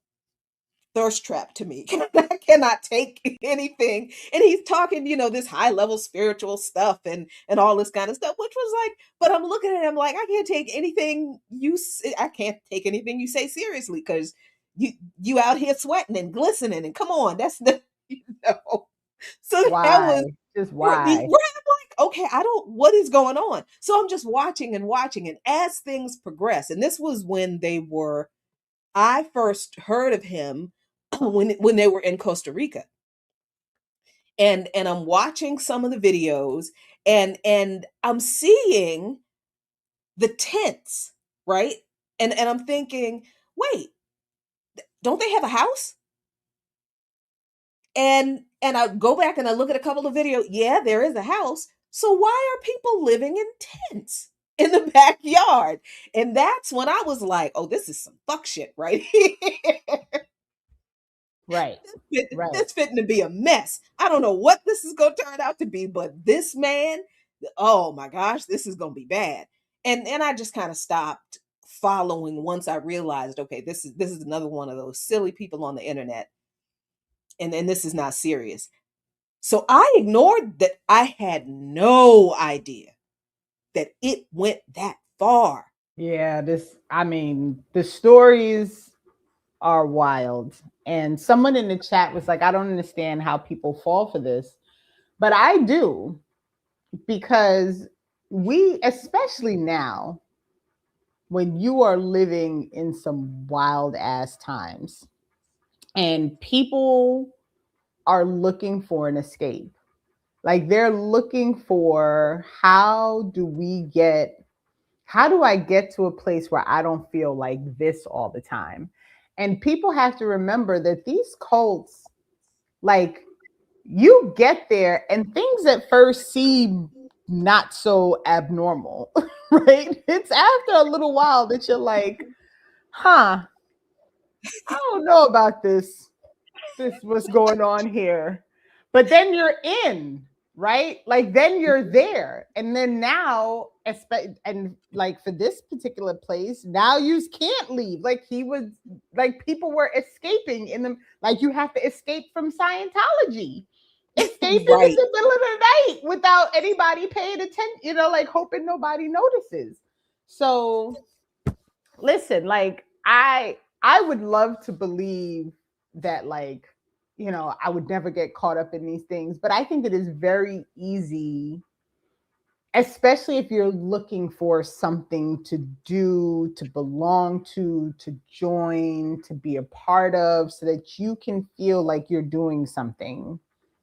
thirst trap to me. I cannot take anything. And he's talking, this high level spiritual stuff and all this kind of stuff, which was like, but I'm looking at him like I can't take anything I can't take anything you say seriously because you out here sweating and glistening and come on, that's the you know. So that Why? was Just right. I'm why? like, okay, what is going on? So I'm just watching and watching, and as things progress, and this was when I first heard of him when they were in Costa Rica. And I'm watching some of the videos and I'm seeing the tents, right? And I'm thinking, wait, don't they have a house? And I go back and I look at a couple of videos. Yeah, there is a house. So why are people living in tents? in the backyard. And that's when I was like, oh, this is some fuck shit right here. Right. Right. This fitting to be a mess. I don't know what this is going to turn out to be, but this man, oh my gosh, this is going to be bad. And I just kind of stopped following once I realized, okay, this is another one of those silly people on the internet, and this is not serious. So I ignored that. I had no idea that it went that far. Yeah, I mean, the stories are wild. And someone in the chat was like, I don't understand how people fall for this. But I do, because we, especially now, when you are living in some wild ass times and people are looking for an escape, like they're looking for how do I get to a place where I don't feel like this all the time? And people have to remember that these cults, like, you get there and things at first seem not so abnormal, right? It's after a little while that you're like, huh, I don't know about this what's going on here. But then you're in, right? Like then you're there. And then now, and like for this particular place, now you can't leave. Like he was, like people were escaping in them. Like you have to escape from Scientology. Escape in Right. the middle of the night without anybody paying attention, like hoping nobody notices. So listen, like I would love to believe that, like, I would never get caught up in these things, but I think it is very easy, especially if you're looking for something to do, to belong to join, to be a part of, so that you can feel like you're doing something,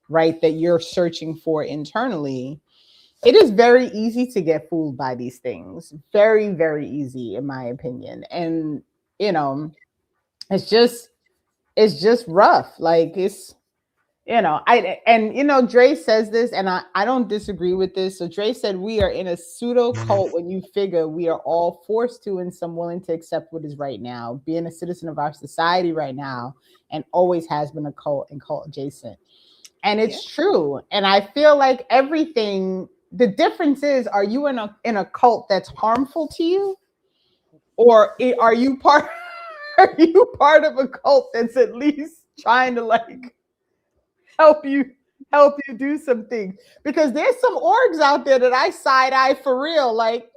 right, that you're searching for internally. It is very easy to get fooled by these things. Very, very easy, in my opinion. And, you know, it's just rough. Like Dre says this, and I don't disagree with this. So Dre said, we are in a pseudo cult when you figure we are all forced to, and some willing to accept what is right now, being a citizen of our society right now, and always has been a cult and cult adjacent. And it's true. And I feel like the difference is, are you in a cult that's harmful to you? Or are you part of a cult that's at least trying to like help you do some things? Because there's some orgs out there that I side eye for real. Like,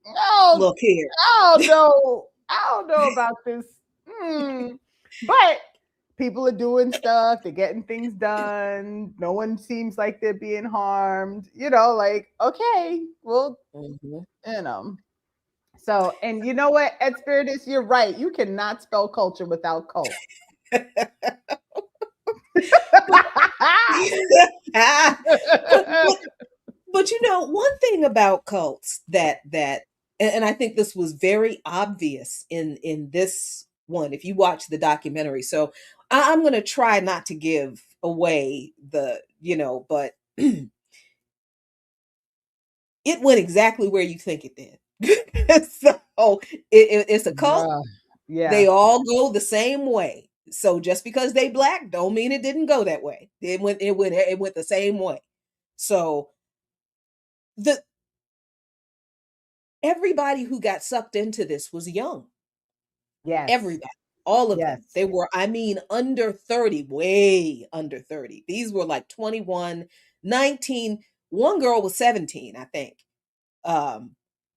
no, Look here. I don't know about this. But people are doing stuff, they're getting things done. No one seems like they're being harmed. Like, okay, well, So, and you know what, Ed Spiritus, you're right. You cannot spell culture without cult. but one thing about cults that and I think this was very obvious in this one, if you watch the documentary. So I'm going to try not to give away but it went exactly where you think it did. So it's a cult. Yeah. They all go the same way. So just because they black don't mean it didn't go that way. It went the same way. So everybody who got sucked into this was young. Yes. Everybody. All of Yes. them. They were, under 30, way under 30. These were like 21, 19. One girl was 17, I think.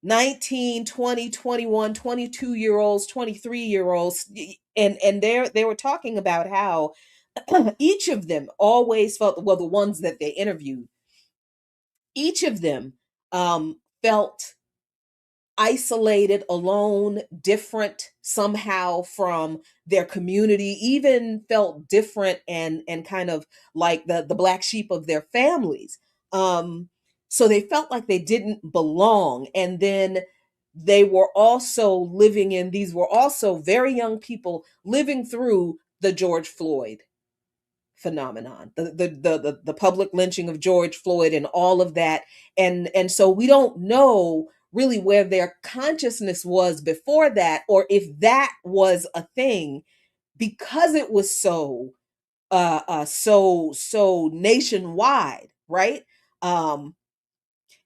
19, 20, 21, 22-year-olds, 23-year-olds. And they were talking about how each of them always felt, well, the ones that they interviewed, each of them felt isolated, alone, different somehow from their community, even felt different and kind of like the black sheep of their families. So they felt like they didn't belong. And then they were also these were also very young people living through the George Floyd phenomenon, the public lynching of George Floyd and all of that. And so we don't know really where their consciousness was before that, or if that was a thing, because it was so nationwide, right?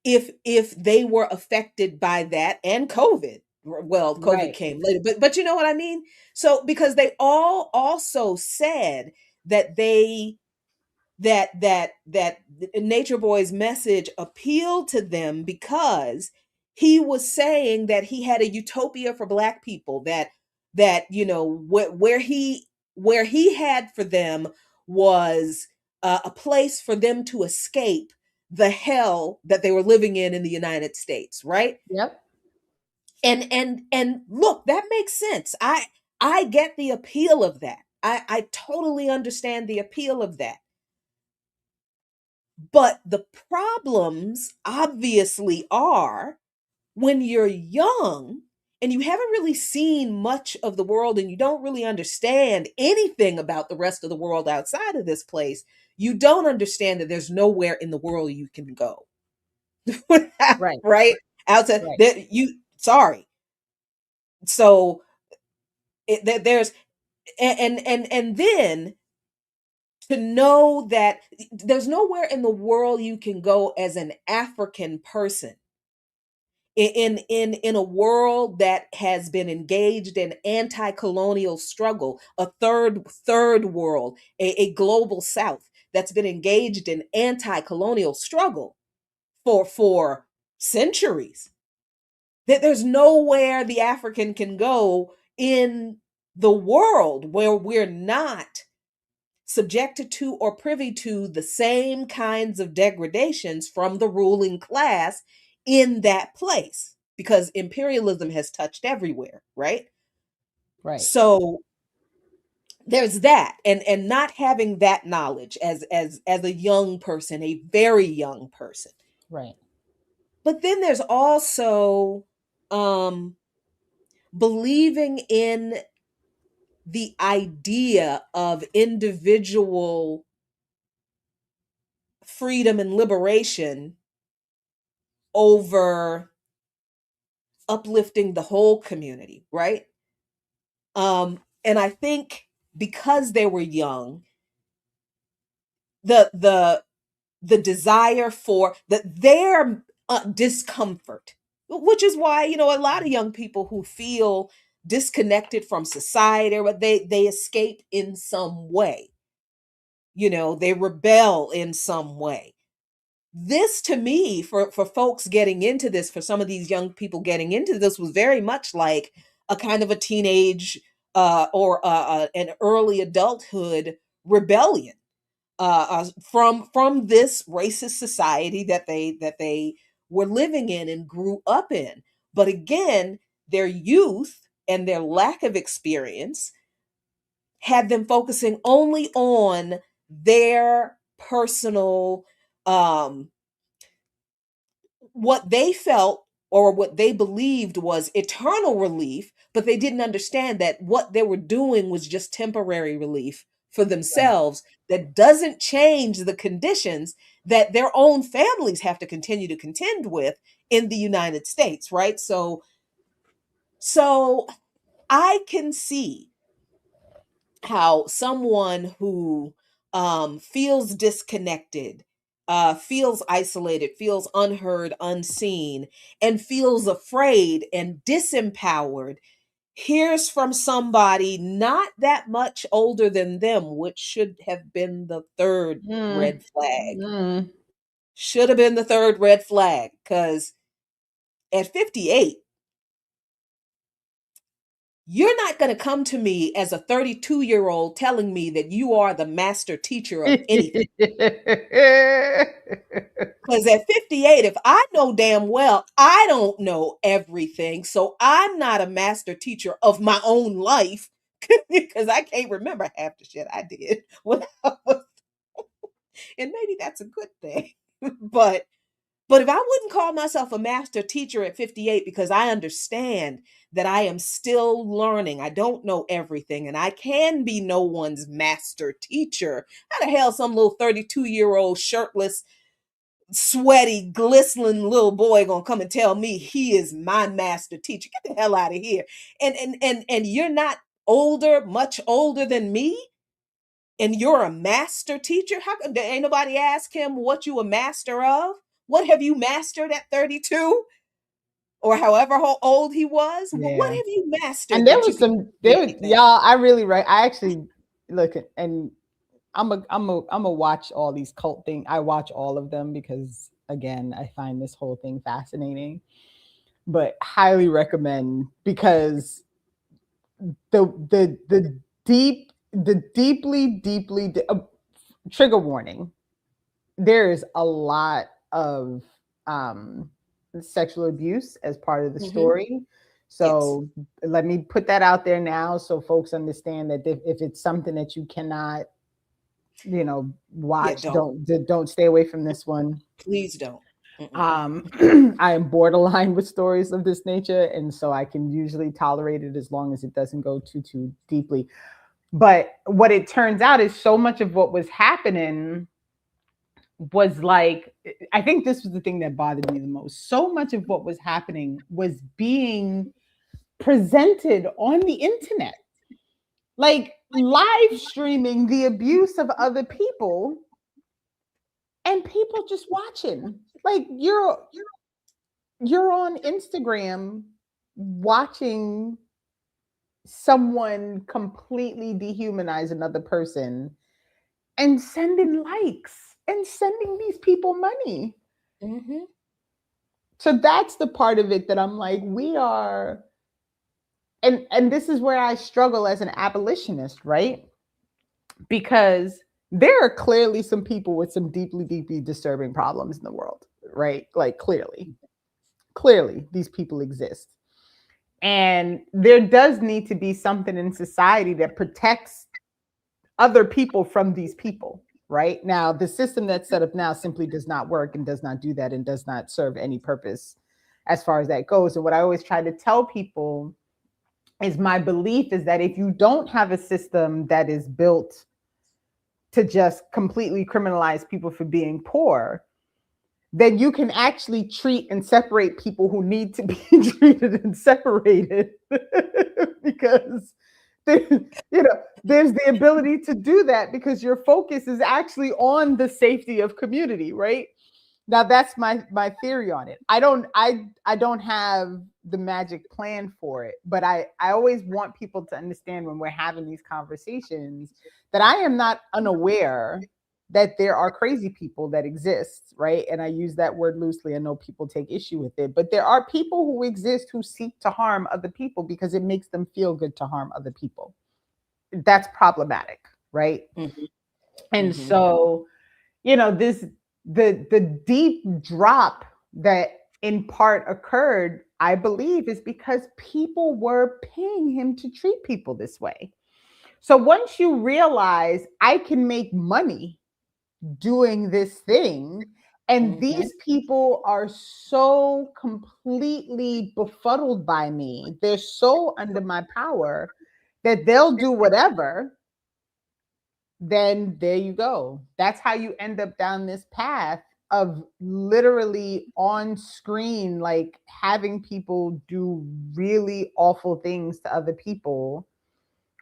If they were affected by that and COVID. Well, COVID Right. came later, but you know what I mean? So because they all also said that that Nature Boy's message appealed to them because he was saying that he had a utopia for Black people, that where he had for them was a place for them to escape the hell that they were living in the United States, right? Yep. And look, that makes sense. I get the appeal of that. I totally understand the appeal of that. But the problems obviously are when you're young and you haven't really seen much of the world and you don't really understand anything about the rest of the world outside of this place, you don't understand that there's nowhere in the world you can go. Right. Right? Outside Right. that you sorry. So there's and then to know that there's nowhere in the world you can go as an African person in a world that has been engaged in anti-colonial struggle, a third world, a global south that's been engaged in anti-colonial struggle for centuries. That there's nowhere the African can go in the world where we're not subjected to or privy to the same kinds of degradations from the ruling class in that place, because imperialism has touched everywhere, right? Right. So there's that, and not having that knowledge as a young person, a very young person. Right. But then there's also um believing in the idea of individual freedom and liberation over uplifting the whole community, right? And I think because they were young, the the desire for their discomfort, which is why a lot of young people who feel disconnected from society, or they escape in some way, they rebel in some way. This to me, for folks getting into this, for some of these young people getting into this, was very much like a kind of a teenage or an early adulthood rebellion from this racist society that they were living in and grew up in. But again, their youth and their lack of experience had them focusing only on their personal um what they felt or what they believed was eternal relief, but they didn't understand that what they were doing was just temporary relief for Right. themselves that doesn't change the conditions that their own families have to continue to contend with in the United States, right? So I can see how someone who feels disconnected, feels isolated, feels unheard, unseen, and feels afraid and disempowered hears from somebody not that much older than them, which should have been the third Mm, red flag. mm. Should have been the third red flag, because at 58, you're not going to come to me as a 32-year-old telling me that you are the master teacher of anything. Because at 58, if I know damn well I don't know everything, so I'm not a master teacher of my own life, because I can't remember half the shit I did when I was, and maybe that's a good thing. but But if I wouldn't call myself a master teacher at 58 because I understand that I am still learning. I don't know everything, and I can be no one's master teacher. How the hell some little 32-year-old shirtless, sweaty, glistening little boy gonna come and tell me he is my master teacher? Get the hell out of here. And you're not older, much older than me, and you're a master teacher? How come ain't nobody ask him what you a master of? What have you mastered at 32? Or however old he was? What Yeah. have you And mastered there that you was can some do there was anything? y'all, I really I actually look at, and I'm a watch all these cult things. I watch all of them because again, I find this whole thing fascinating. But highly recommend, because the deeply trigger warning. There is a lot of um sexual abuse as part of the Mhm. story. Yes. So let me put that out there now so folks understand that if it's something that you cannot, Yeah, watch, don't. don't stay away from this one. Please don't. Mm-mm. I am borderline with stories of this nature, and so I can usually tolerate it as long as it doesn't go too deeply. But what it turns out is so much of what was happening was like, I think this was the thing that bothered me the most. So much of what was happening was being presented on the internet, like live streaming the abuse of other people, and people just watching. Like you're on Instagram watching someone completely dehumanize another person and sending likes and sending these people money. Mm-hmm. So that's the part of it that I'm like, we are, and this is where I struggle as an abolitionist, right? Because there are clearly some people with some deeply disturbing problems in the world, right? Like clearly these people exist. And there does need to be something in society that protects other people from these people. Right now, the system that's set up now simply does not work and does not do that and does not serve any purpose as far as that goes. And what I always try to tell people is my belief is that if you don't have a system that is built to just completely criminalize people for being poor, then you can actually treat and separate people who need to be treated and separated because there's the ability to do that because your focus is actually on the safety of community, right? Now that's my theory on it. I don't have the magic plan for it, but I always want people to understand when we're having these conversations that I am not unaware that there are crazy people that exist, right? And I use that word loosely. I know people take issue with it, but there are people who exist who seek to harm other people because it makes them feel good to harm other people. That's problematic, right? Mm-hmm. And Mm-hmm. so, this the deep drop that in part occurred, I believe, is because people were paying him to treat people this way. So once you realize I can make money doing this thing, and Mm-hmm. these people are so completely befuddled by me, they're so under my power that they'll do whatever, then there you go. That's how you end up down this path of literally on screen, like having people do really awful things to other people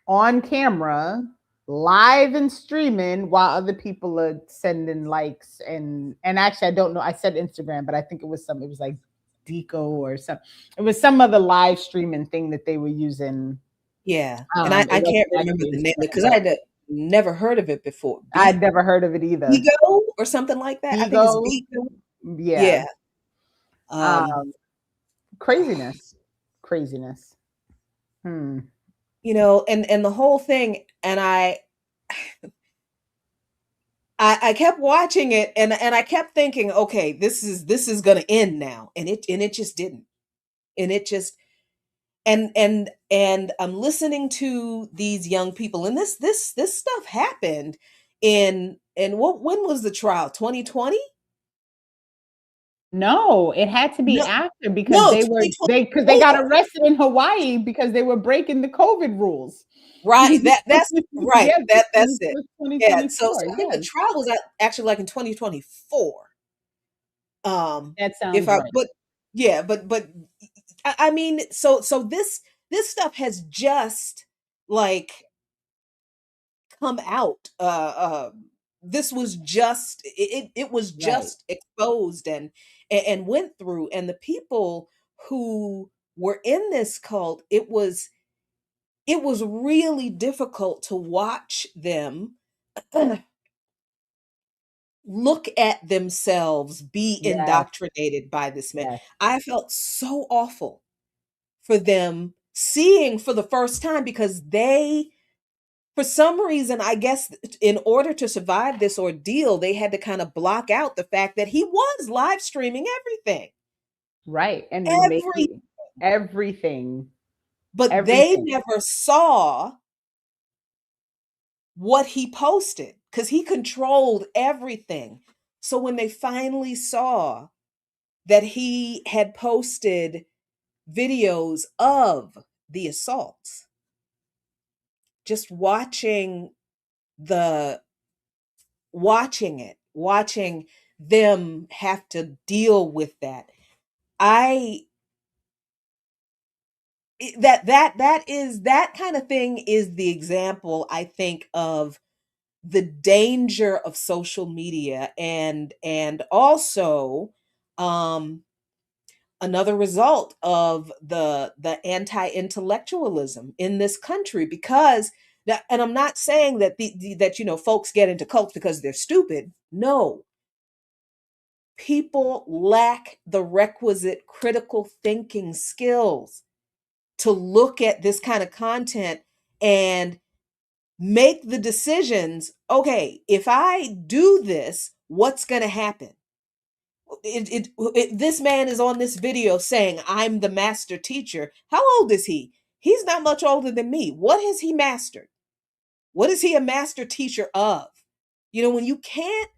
on camera, live and streaming, while other people are sending likes. And actually, I don't know. I said Instagram, but I think it was like Deco or some. It was some other live streaming thing that they were using. Yeah. And I It can't wasn't remember actually the name Instagram, because I but had never heard of it before. I'd never heard of it either. Ego or something like that. I think it's Ego, Bigo. yeah. Yeah. Um, craziness, craziness. Hmm. And the whole thing, and I kept watching it, and I kept thinking, okay, this is gonna end now, and it just didn't, and it just and I'm listening to these young people, and this stuff happened in what when was the trial? 2020? No, it had to be No, after because no, they got 2024. arrested in Hawaii because they were breaking the COVID rules. Right. That's right. Yes, That's this it. was Yeah. So 2024. I think the Yes, trial was actually like in 2024. that If sounds I right. but yeah, but I mean, so this stuff has just like come out. This was just it was Right, just exposed and went through, and the people who were in this cult, it was really difficult to watch them look at themselves be yes, indoctrinated by this man. yes, I felt so awful for them seeing for the first time because they, for some reason, I guess in order to survive this ordeal, they had to kind of block out the fact that he was live streaming everything. right, and Every making everything, but they everything. never saw what he posted because he controlled everything. So when they finally saw that he had posted videos of the assaults, just the watching them have to deal with that. I that kind of thing is the example, I think, of the danger of social media and also um another result of the anti-intellectualism in this country because that, and I'm not saying that that folks get into cults because they're stupid. No, people lack the requisite critical thinking skills to look at this kind of content and make the decisions. Okay, if I do this, what's going to happen? This man is on this video saying I'm the master teacher. How old is he? He's not much older than me. What has he mastered? What is he a master teacher of? When you can't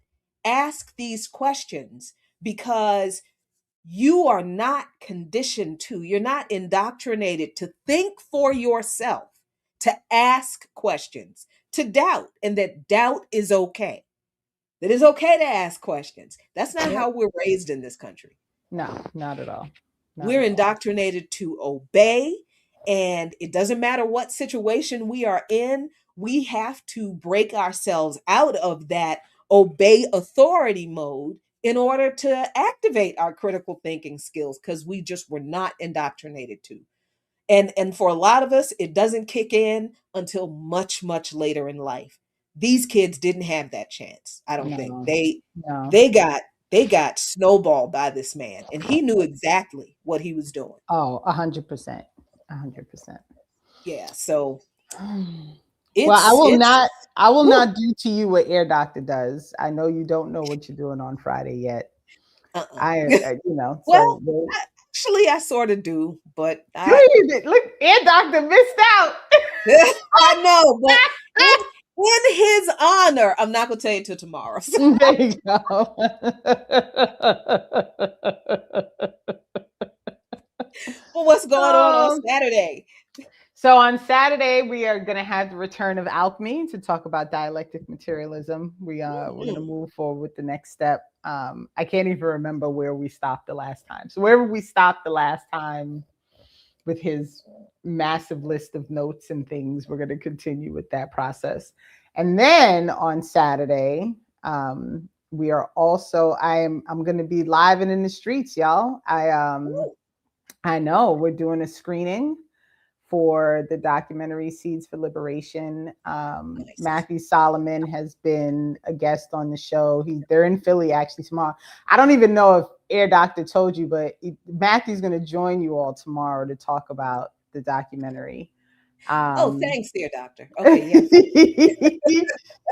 ask these questions because you are not conditioned to, you're not indoctrinated to think for yourself, to ask questions, to doubt, and that doubt is okay. That it's okay to ask questions. That's not Yep. how we're raised in this country. No, not at all. Not We're at all. indoctrinated to obey, and it doesn't matter what situation we are in, we have to break ourselves out of that obey authority mode in order to activate our critical thinking skills because we just were not indoctrinated to. And for a lot of us, it doesn't kick in until much later in life. These kids didn't have that chance. I don't think. No, They no. they got they got snowballed by this man, and he knew exactly what he was doing. Oh, 100%. 100%. Yeah, so Well, it's I will woo, not do to you what Air Doctor does. I know you don't know what you're doing on Friday yet. uh-uh. Well, So we'll actually, I sort of do, but do you look, Air Doctor missed out. I know, but in his honor, I'm not gonna tell you till tomorrow. There you go. Well, what's going on Um, Saturday? So on Saturday, we are going to have the return of alchemy to talk about dialectic materialism. We're going to Mm, move forward with the next step. I can't even remember where we stopped the last time. So wherever we stopped the last time with his massive list of notes and things, we're going to continue with that process. And then on Saturday, we are also I'm going to be live and in the streets, y'all. ooh, I know we're doing a screening for the documentary Seeds for Liberation. nice. Matthew Solomon has been a guest on the show. They're in Philly actually tomorrow. I don't even know if Air Doctor told you, but Matthew's going to join you all tomorrow to talk about the documentary. Oh, thanks, dear doctor. Okay, yes.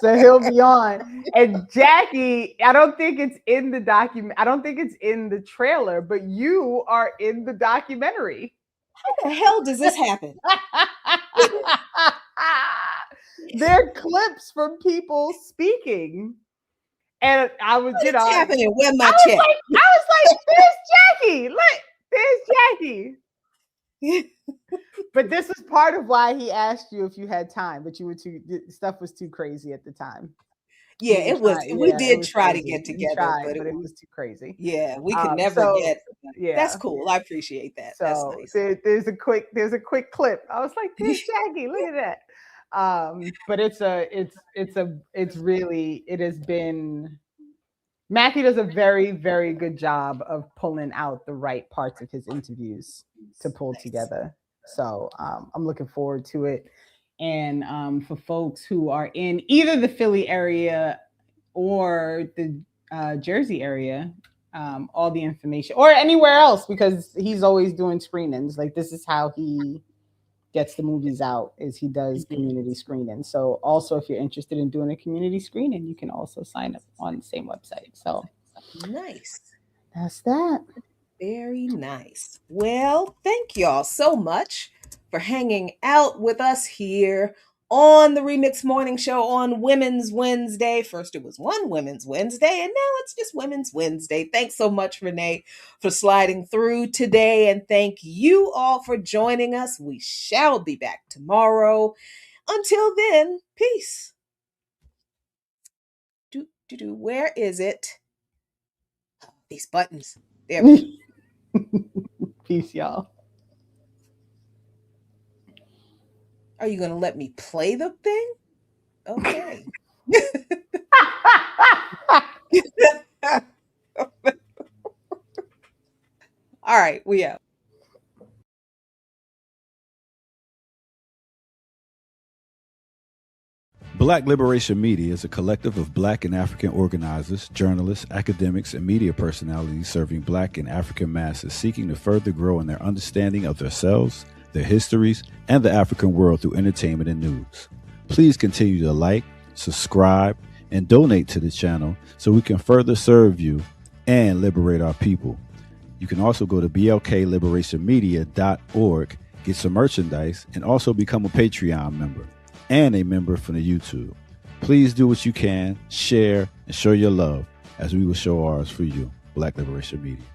So he'll be on. And Jackie, I don't think it's in the document. I don't think it's in the trailer, but you are in the documentary. How the hell does this happen? They're clips from people speaking. And I was, What's happening? Where my I was check? like, there's Jackie. Look, there's Jackie. But this was part of why he asked you if you had time, but stuff was too crazy at the time. Yeah, it was. We did try to crazy. get together, but it was too crazy. Yeah, we could never get. Yeah, that's cool. I appreciate that. That's So nice. there's a quick clip. I was like, "There's Jackie. Look at that." But it has been. Matthew does a very, very good job of pulling out the right parts of his interviews to pull together. So I'm looking forward to it. And for folks who are in either the Philly area or the Jersey area, all the information, or anywhere else, because he's always doing screenings. Like, this is how he gets the movies out, is he does community screening. So also, if you're interested in doing a community screening, you can also sign up on the same website. So nice. That's that. Very nice. Well, thank y'all so much for hanging out with us here on the Remix Morning Show on Women's Wednesday. First it was one Women's Wednesday, and now it's just Women's Wednesday. Thanks so much, Renee, for sliding through today, and thank you all for joining us. We shall be back tomorrow. Until then, peace. Where is it? These buttons. There we go. Peace, y'all. Are you going to let me play the thing? Okay. All right, we out. Black Liberation Media is a collective of Black and African organizers, journalists, academics, and media personalities serving Black and African masses seeking to further grow in their understanding of themselves, their histories, and the African world through entertainment and news. Please continue to like, subscribe, and donate to the channel so we can further serve you and liberate our people. You can also go to blkliberationmedia.org, get some merchandise, and also become a Patreon member and a member from the YouTube. Please do what you can, share, and show your love as we will show ours for you. Black Liberation Media.